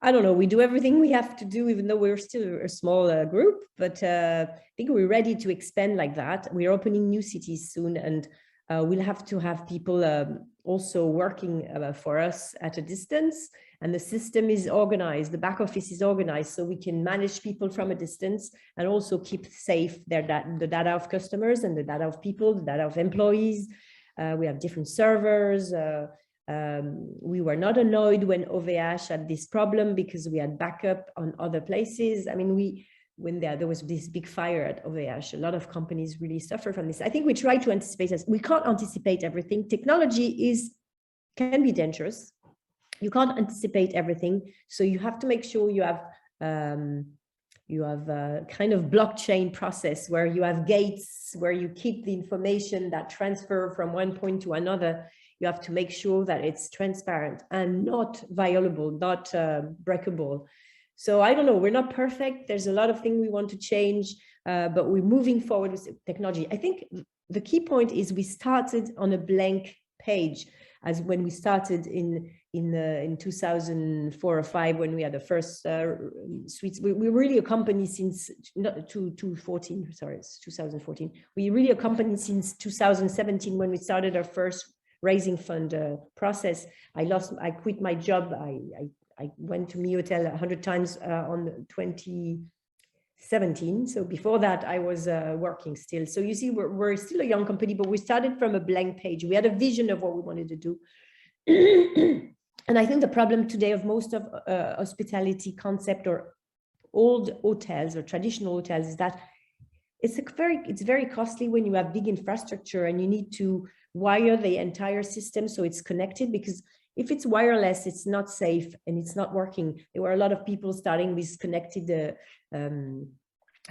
I don't know, we do everything we have to do, even though we're still a small group, but I think we're ready to expand like that. We're opening new cities soon, and we'll have to have people also working for us at a distance. And the system is organized, the back office is organized, so we can manage people from a distance and also keep safe the data of customers and the data of people, the data of employees. We have different servers. We were not annoyed when OVH had this problem because we had backup on other places. I mean, when there was this big fire at OVH, a lot of companies really suffer from this. I think we try to anticipate this. We can't anticipate everything. Technology can be dangerous. You can't anticipate everything. So you have to make sure you have a kind of blockchain process where you have gates, where you keep the information that transfer from one point to another. You have to make sure that it's transparent and not violable, not breakable. So I don't know, we're not perfect. There's a lot of things we want to change, but we're moving forward with technology. I think the key point is we started on a blank page. as when we started in 2004 or 5, when we had the first suites. We were really a company since 2014. Sorry, it's 2014. We really a company since 2017 when we started our first raising fund process. I quit my job. I went to MiHotel 100 times on 2017. So before that, I was working still. So you see, we're still a young company, but we started from a blank page. We had a vision of what we wanted to do. And I think the problem today of most of hospitality concept or old hotels or traditional hotels is that it's very costly when you have big infrastructure and you need to wire the entire system so it's connected, because if it's wireless, it's not safe and it's not working. There were a lot of people starting with connected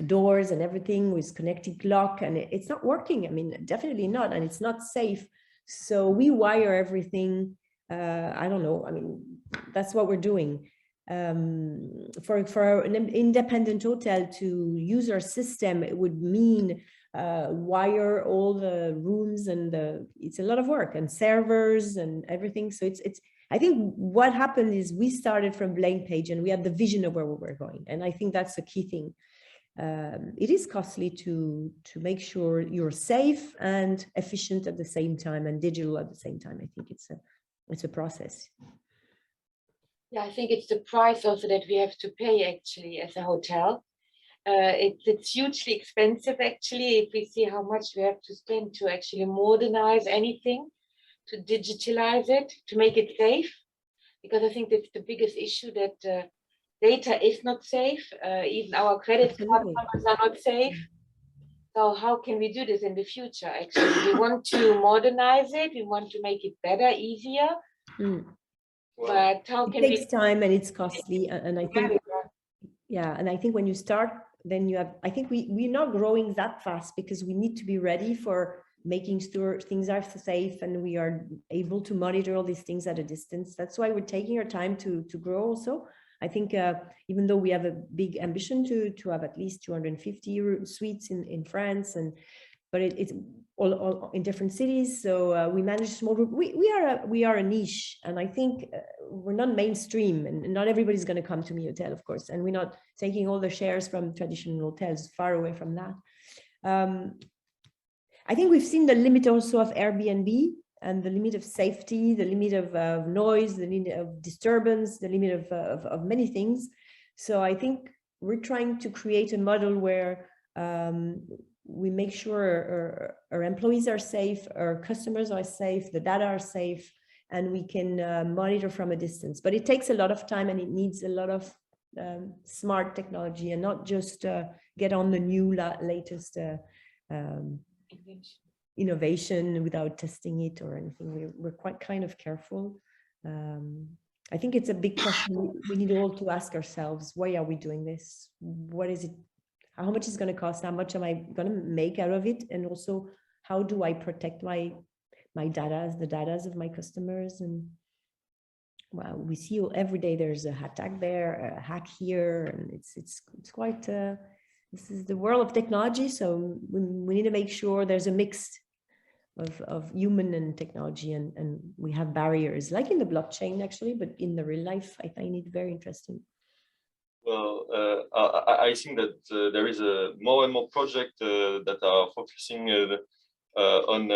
doors and everything with connected lock, and it's not working. I mean, definitely not, and it's not safe. So we wire everything. I don't know. I mean, that's what we're doing. For an independent hotel to use our system, it would mean wire all the rooms, and it's a lot of work, and servers and everything. So it's I think what happened is we started from blank page and we had the vision of where we were going, and I think that's the key thing. It is costly to make sure you're safe and efficient at the same time and digital at the same time. I think it's a process. Yeah, I think it's the price also that we have to pay actually as a hotel. It's hugely expensive actually, if we see how much we have to spend to actually modernize anything, to digitalize it, to make it safe, because I think that's the biggest issue, that data is not safe. Even our credit card numbers are not safe. So how can we do this in the future? Actually, we want to modernize it. We want to make it better, easier. But how can it takes time and it's costly. And I think, and I think when you start, then you have, I think we're not growing that fast because we need to be ready for making sure things are safe and we are able to monitor all these things at a distance. That's why we're taking our time to grow also. I think even though we have a big ambition to have at least 250 suites in France, but it's all in different cities. So we manage small group. We are a niche, and I think we're not mainstream, and not everybody's going to come to MiHotel, of course. And we're not taking all the shares from traditional hotels. Far away from that. I think we've seen the limit also of Airbnb, and the limit of safety, the limit of noise, the limit of disturbance, the limit of many things. So I think we're trying to create a model where we make sure our employees are safe, our customers are safe, the data are safe, and we can monitor from a distance. But it takes a lot of time, and it needs a lot of smart technology, and not just get on the new latest innovation without testing it or anything. We're quite kind of careful. I think it's a big question we need all to ask ourselves. Why are we doing this? What is it? How much is it going to cost? How much am I going to make out of it? And also, how do I protect my data, the data of my customers? And well, we see every day there's a attack there, a hack here, and it's quite. This is the world of technology, so we need to make sure there's a mix of human and technology, and we have barriers like in the blockchain actually, but in the real life, I find it very interesting. Well, I think that there is a more and more projects that are focusing on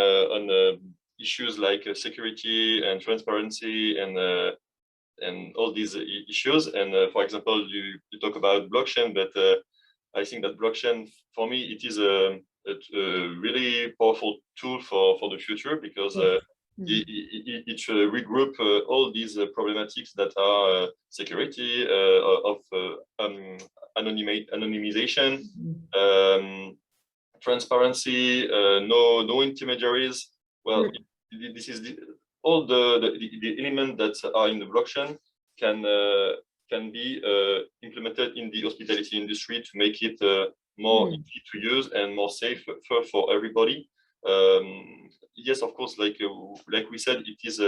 issues like security and transparency and all these issues. And for example, you talk about blockchain, but I think that blockchain, for me, it is a really powerful tool for the future, because it regroup all these problematics that are security, of anonymization, transparency, no intermediaries. Well, this is all the elements that are in the blockchain can be implemented in the hospitality industry to make it more easy to use and more safe for everybody. Yes, of course, like we said, it is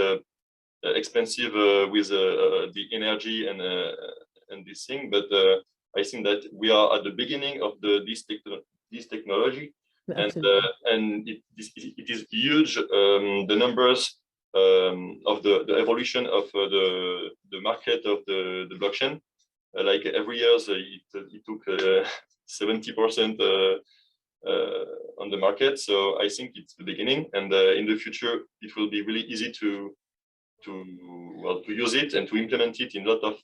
expensive with the energy and this thing, but I think that we are at the beginning of this technology. Absolutely. And it is huge. The numbers the evolution of the market of the blockchain. Like every year, it took 70% on the market. So I think it's the beginning, and in the future, it will be really easy to use it and to implement it in a lot of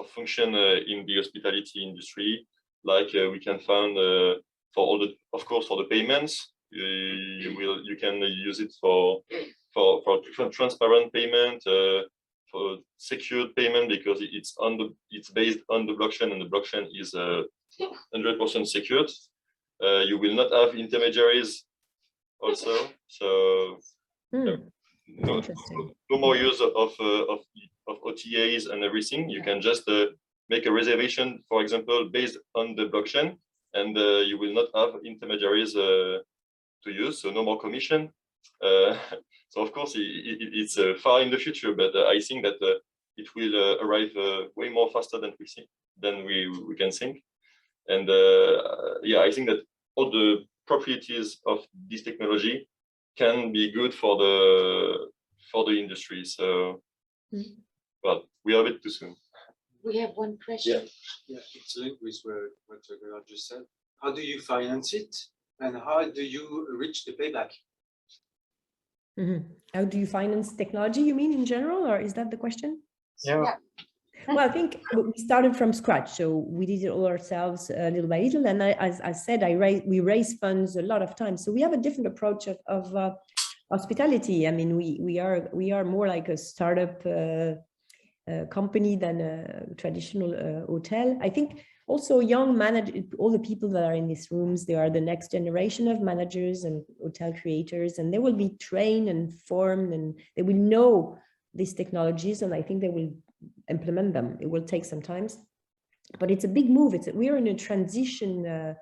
function in the hospitality industry. Like we can find for all the, of course, for the payments, you can use it for transparent payment, for secured payment, because it's based on the blockchain, and the blockchain is 100% secured. You will not have intermediaries also, so no more use of OTAs and everything. You can just make a reservation, for example, based on the blockchain, and you will not have intermediaries to use, so no more commission. So of course it's far in the future, but I think that it will arrive way more faster than we can think. And yeah, I think that all the properties of this technology can be good for the industry. So well, we have it too soon. We have one question. Yeah, it's linked with what Grégoire just said. How do you finance it, and how do you reach the payback? How do you finance technology, you mean, in general, or is that the question? Yeah. Well, I think we started from scratch, so we did it all ourselves little by little. And as I said, we raise funds a lot of times. So we have a different approach of hospitality. I mean, we are more like a startup company than a traditional hotel. I think also young managers, all the people that are in these rooms, they are the next generation of managers and hotel creators, and they will be trained and formed, and they will know these technologies, and I think they will implement them. It will take some time, but it's a big move. We are in a transition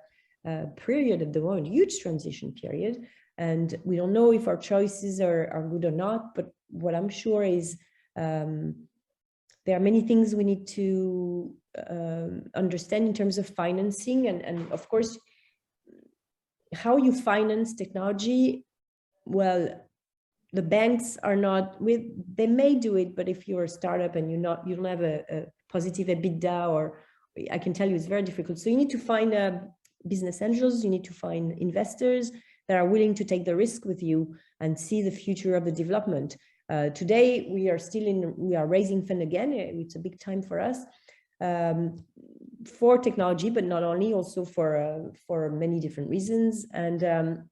period at the moment, huge transition period, and we don't know if our choices are good or not. But what I'm sure is there are many things we need to understand in terms of financing, and of course, how you finance technology. Well, the banks are not they may do it, but if you're a startup and you don't have a positive EBITDA, or I can tell you it's very difficult. So you need to find business angels, you need to find investors that are willing to take the risk with you and see the future of the development. Today we are raising fund again. It's a big time for us for technology, but not only, also for many different reasons, and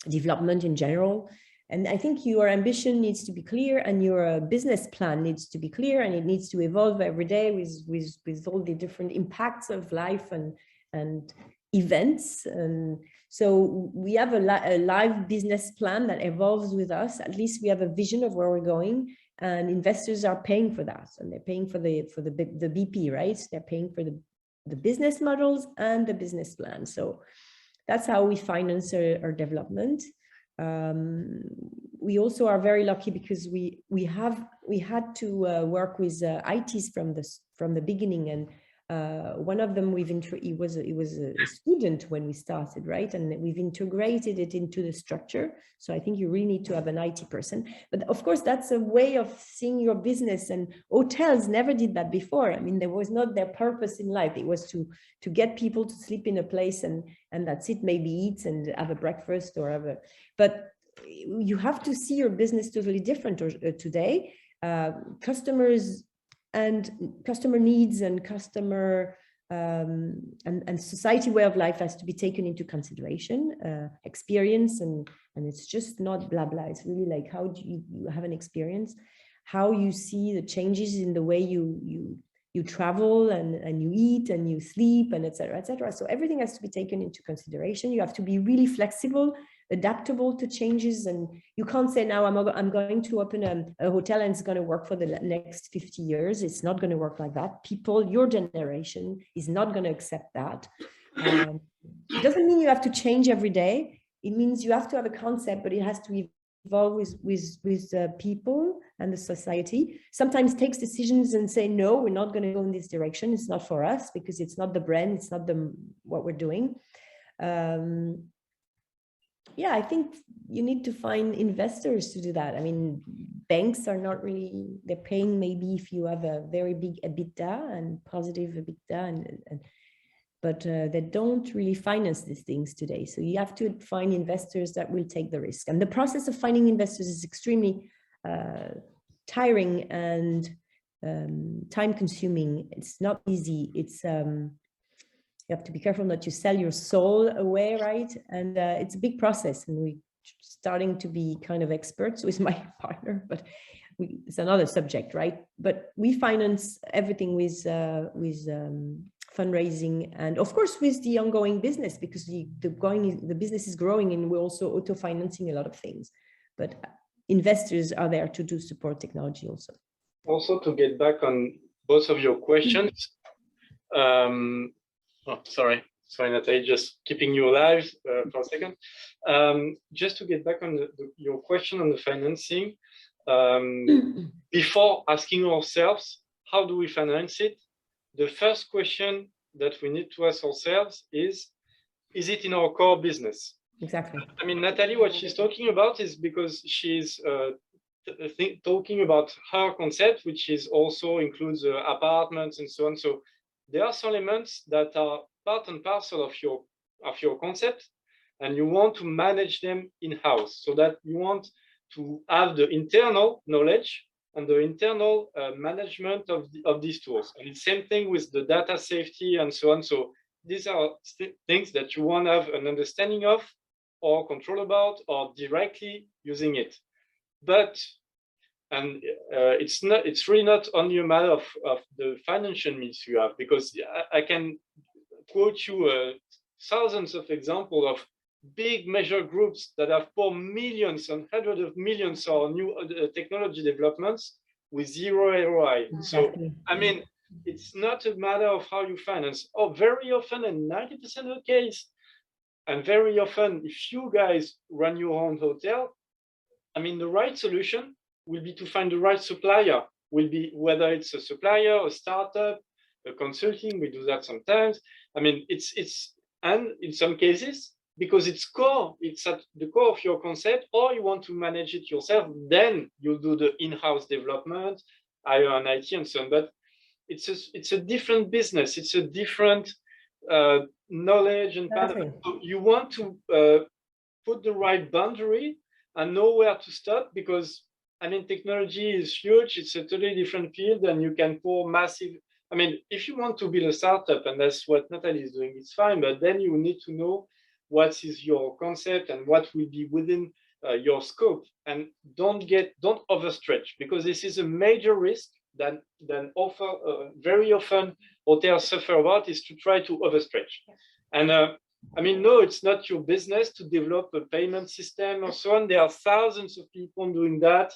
development in general. And I think your ambition needs to be clear, and your business plan needs to be clear, and it needs to evolve every day with all the different impacts of life and events. And so we have a live business plan that evolves with us. At least we have a vision of where we're going, and investors are paying for that, and they're paying for the BP, right? They're paying for the business models and the business plan. So that's how we finance our development. We also are very lucky because we had to work with ITs from the beginning, and one of them he was a student when we started, right? And we've integrated it into the structure. So I think you really need to have an IT person. But of course, that's a way of seeing your business, and hotels never did that before. I mean, there was not their purpose in life. It was to get people to sleep in a place, and that's it, maybe eat and have a breakfast or have but you have to see your business totally different today. Customers and customer needs and customer and society way of life has to be taken into consideration, experience, and it's just not blah blah. It's really like, how do you have an experience, how you see the changes in the way you travel and you eat and you sleep, and etc., etc. So everything has to be taken into consideration. You have to be really flexible, adaptable to changes, and you can't say, now I'm going to open a hotel and it's going to work for the next 50 years. It's not going to work like that. People, your generation is not going to accept that. It doesn't mean you have to change every day. It means you have to have a concept, but it has to evolve with people and the society. Sometimes takes decisions and say, no, we're not going to go in this direction. It's not for us, because it's not the brand, it's not what we're doing. yeah, I think you need to find investors to do that. I mean, banks are not really, they're paying maybe if you have a very big EBITDA and positive EBITDA, but they don't really finance these things today. So you have to find investors that will take the risk. And the process of finding investors is extremely tiring and time consuming. It's not easy. It's you have to be careful not to sell your soul away, right? And it's a big process, and we're starting to be kind of experts with my partner, but it's another subject, right? But we finance everything with fundraising, and of course with the ongoing business, because the business is growing, and we're also auto-financing a lot of things. But investors are there to do support technology also. Also, to get back on both of your questions. Sorry, Nathalie, just keeping you alive for a second. Just to get back on your question on the financing, before asking ourselves, how do we finance it? The first question that we need to ask ourselves is it in our core business? Exactly. I mean, Nathalie, what she's talking about is because she's talking about her concept, which is also includes apartments and so on. So there are some elements that are part and parcel of your concept, and you want to manage them in-house, so that you want to have the internal knowledge and the internal management of these tools. And it's same thing with the data safety and so on. So these are things that you want to have an understanding of, or control about, or directly using it. But it's really not only a matter of the financial means you have, because I can quote you thousands of examples of big major groups that have poured millions and hundreds of millions on new technology developments with zero ROI. Exactly. So, I mean, it's not a matter of how you finance. Oh, very often, and 90% of the case, and very often, if you guys run your own hotel, I mean, the right solution will be to find the right supplier, will be whether it's a supplier, a startup, a consulting, we do that sometimes. I mean, and in some cases, because it's at the core of your concept, or you want to manage it yourself, then you'll do the in-house development, hire an IT and so on. But it's a different business, it's a different knowledge and pattern. So you want to put the right boundary and know where to stop, because I mean, technology is huge. It's a totally different field, and you can pour massive. I mean, if you want to build a startup, and that's what Nathalie is doing, it's fine. But then you need to know what is your concept and what will be within your scope, and don't overstretch, because this is a major risk that very often hotels suffer about, is to try to overstretch. And I mean, no, it's not your business to develop a payment system or so on. There are thousands of people doing that.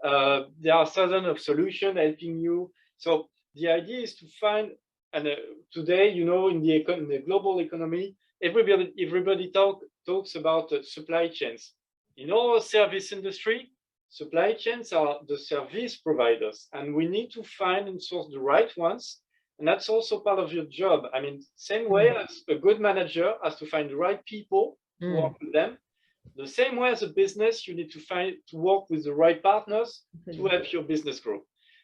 There are thousands of solutions helping you. So the idea is to find, and today, you know, in the global economy, everybody talks about supply chains. In our service industry, supply chains are the service providers, and we need to find and source the right ones. And that's also part of your job. I mean, same way as a good manager has to find the right people to work with them. The same way as a business, you need to work with the right partners to help your business grow.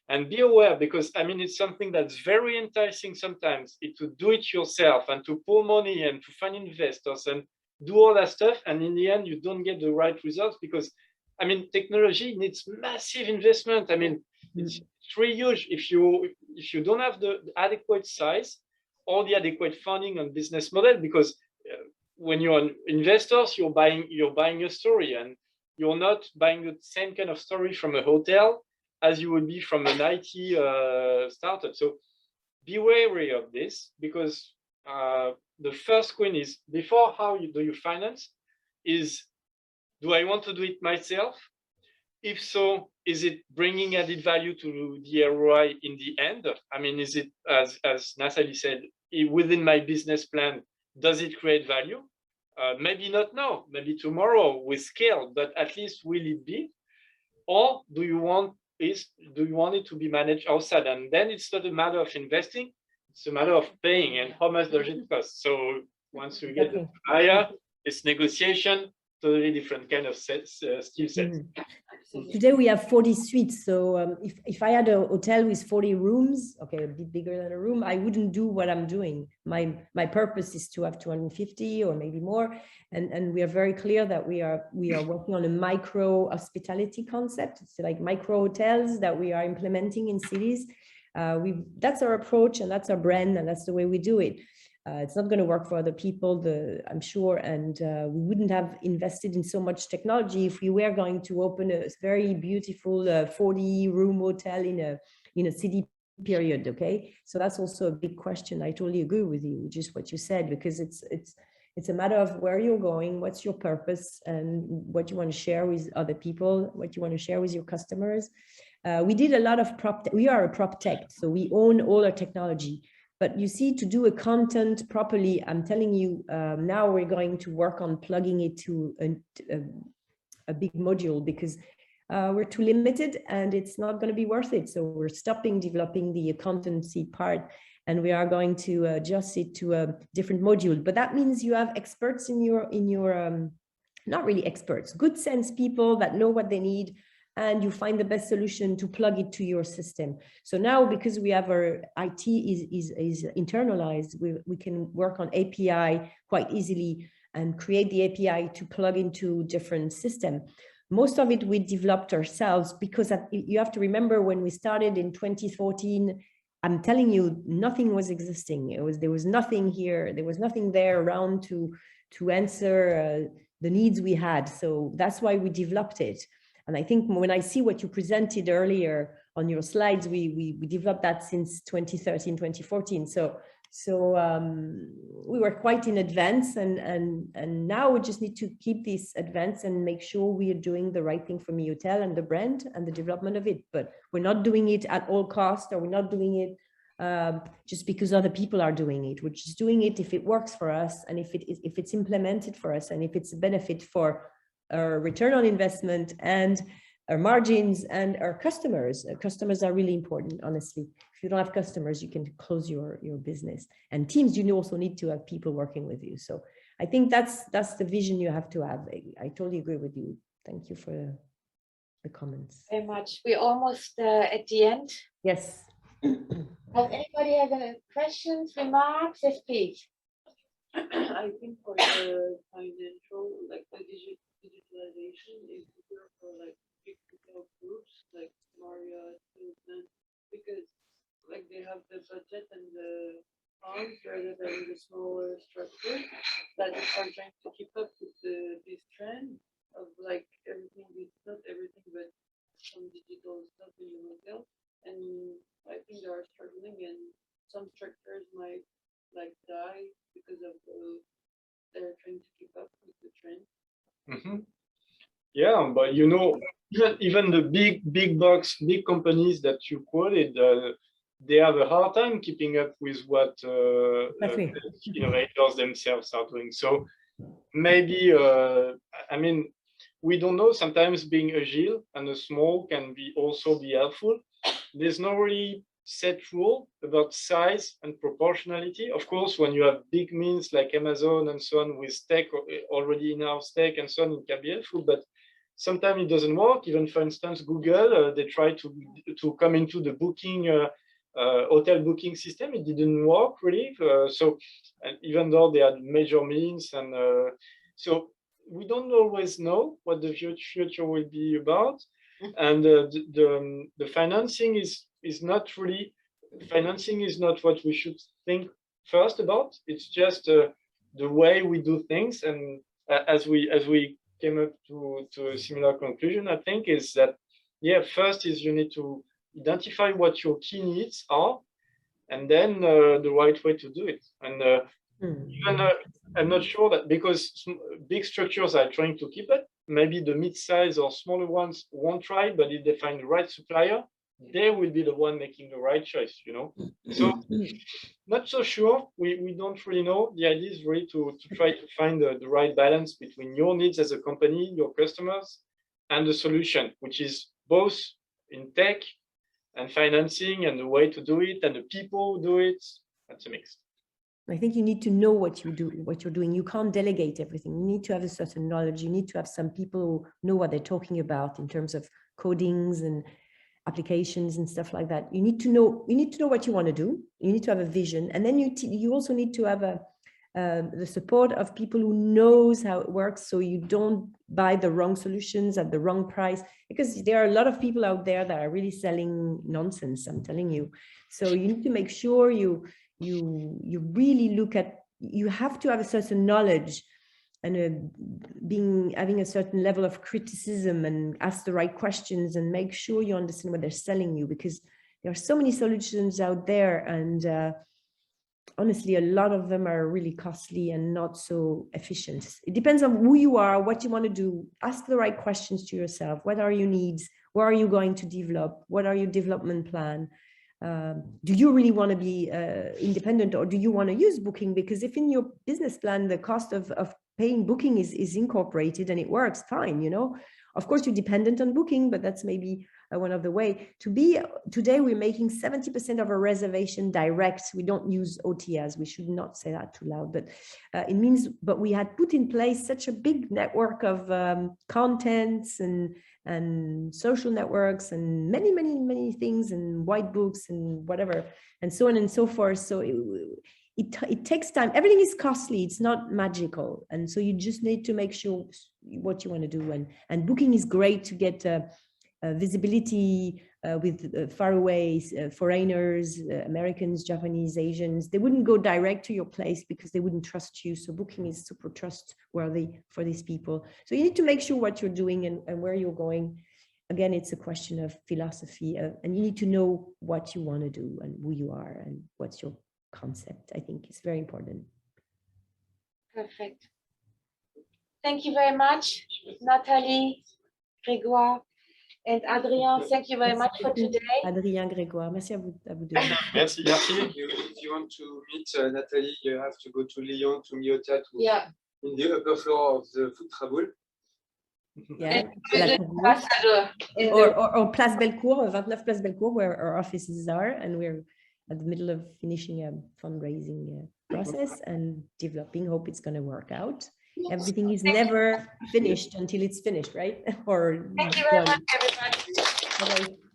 And be aware, because I mean, it's something that's very enticing sometimes, to do it yourself and to pour money and to find investors and do all that stuff. And in the end, you don't get the right results, because I mean, technology needs massive investment. I mean, it's really huge. If you don't have the adequate size or the adequate funding and business model, because when you're investors, you're buying a story, and you're not buying the same kind of story from a hotel as you would be from an IT startup. So be wary of this, because the first question is, before how do you finance, is do I want to do it myself? If so, is it bringing added value to the ROI in the end? I mean, is it, as Nathalie said, within my business plan, does it create value? Maybe not now, maybe tomorrow with scale, but at least will it be? Or do you want it to be managed outside? And then it's not a matter of investing, it's a matter of paying, and how much does it cost? So once you get the buyer, it's negotiation. totally different kind of skill set. Today we have 40 suites. So if I had a hotel with 40 rooms, okay, a bit bigger than a room, I wouldn't do what I'm doing. My purpose is to have 250 or maybe more. And we are very clear that we are working on a micro hospitality concept. It's like micro hotels that we are implementing in cities. That's our approach, and that's our brand, and that's the way we do it. It's not going to work for other people, I'm sure, and we wouldn't have invested in so much technology if we were going to open a very beautiful 40-room hotel in a city period. Okay, so that's also a big question. I totally agree with you, just what you said, because it's a matter of where you're going, what's your purpose, and what you want to share with other people, what you want to share with your customers. We did a lot of we are a prop tech, so we own all our technology. But you see, to do a content properly, I'm telling you, now we're going to work on plugging it to a big module, because we're too limited and it's not going to be worth it. So we're stopping developing the content part, and we are going to adjust it to a different module. But that means you have experts in your not really experts, good sense people that know what they need, and you find the best solution to plug it to your system. So now, because we have our IT is internalized, we can work on API quite easily and create the API to plug into different system. Most of it we developed ourselves, because you have to remember, when we started in 2014, I'm telling you, nothing was existing. There was nothing here. There was nothing there around to answer the needs we had. So that's why we developed it. And I think when I see what you presented earlier on your slides, we developed that since 2013, 2014. So we were quite in advance, and now we just need to keep this advance and make sure we are doing the right thing for MiHotel and the brand and the development of it. But we're not doing it at all costs, or we're not doing it just because other people are doing it. We're just doing it if it works for us, and if it's implemented for us, and if it's a benefit for our return on investment and our margins and our customers. Customers are really important, honestly. If you don't have customers, you can close your business. And teams, you also need to have people working with you. So I think that's the vision you have to have. I totally agree with you. Thank you for the comments. Very much. We're almost at the end. Yes. Has anybody have any questions, remarks? Yes, please. I think for the financial, like the digitalization is easier for like big retail groups like Marriott, Hilton, because like they have the budget and the funds rather than the smaller structure that are trying to keep up with this trend of like everything, not everything, but some digital stuff in the hotel. And I think they are struggling, and some structures might like die because of they're trying to keep up with the trend. Mm-hmm. Yeah, but you know, even the big companies that you quoted, they have a hard time keeping up with what innovators themselves are doing. So maybe, I mean, we don't know. Sometimes being agile and a small can also be helpful. There's no really set rule about size and proportionality. Of course, when you have big means like Amazon and so on with tech already in-house tech and so on, it can be helpful, but sometimes it doesn't work. Even for instance, Google, they tried to come into the booking hotel booking system. It didn't work really. So even though they had major means, and so we don't always know what the future will be about. And the financing is not really, financing is not what we should think first about. It's just the way we do things. And as we came up to a similar conclusion, I think, is that, yeah, first is you need to identify what your key needs are, and then the right way to do it. And even I'm not sure that, because big structures are trying to keep it, maybe the mid-size or smaller ones won't try, but if they find the right supplier, they will be the one making the right choice, you know. So not so sure. We don't really know. The idea is really to try to find the right balance between your needs as a company, your customers, and the solution, which is both in tech and financing and the way to do it and the people who do it. That's a mix. I think you need to know what you're doing. You can't delegate everything. You need to have a certain knowledge. You need to have some people who know what they're talking about in terms of codings and applications and stuff like that. You need to know what you want to do. You need to have a vision. And then you also need to have the support of people who knows how it works, so you don't buy the wrong solutions at the wrong price, because there are a lot of people out there that are really selling nonsense, I'm telling you. So you need to make sure you really look at, you have to have a certain knowledge and having a certain level of criticism and ask the right questions and make sure you understand what they're selling you, because there are so many solutions out there, and honestly, a lot of them are really costly and not so efficient. It depends on who you are, what you want to do. Ask the right questions to yourself. What are your needs? Where are you going to develop? What are your development plan? Do you really want to be independent, or do you want to use Booking? Because if in your business plan, the cost of paying Booking is incorporated and it works fine, you know, of course you're dependent on Booking, but that's maybe one of the way to be. Today, we're making 70% of our reservation direct. We don't use OTAs. We should not say that too loud, but it means, but we had put in place such a big network of contents and social networks and many things, and white books and whatever, and so on and so forth. So it takes time. Everything is costly. It's not magical. And so you just need to make sure what you want to do. And Booking is great to get visibility with faraway foreigners, Americans, Japanese, Asians. They wouldn't go direct to your place because they wouldn't trust you. So Booking is super trustworthy for these people. So you need to make sure what you're doing and where you're going. Again, it's a question of philosophy, and you need to know what you want to do and who you are and what's your concept. I think it's very important. Perfect. Thank you very much, Nathalie, Grégoire, and Adrien. Thank you very much for today. Adrien, Grégoire, merci à vous deux. Merci. If you want to meet Nathalie, you have to go to Lyon, to MiHotel, in the upper floor of the food travel. Yeah, or Place Bellecour, 29 Place Bellecour, where our offices are, and we're at the middle of finishing a fundraising process and developing. Hope it's going to work out. Everything is never finished until it's finished, right? Or thank you very much, everybody. Bye-bye.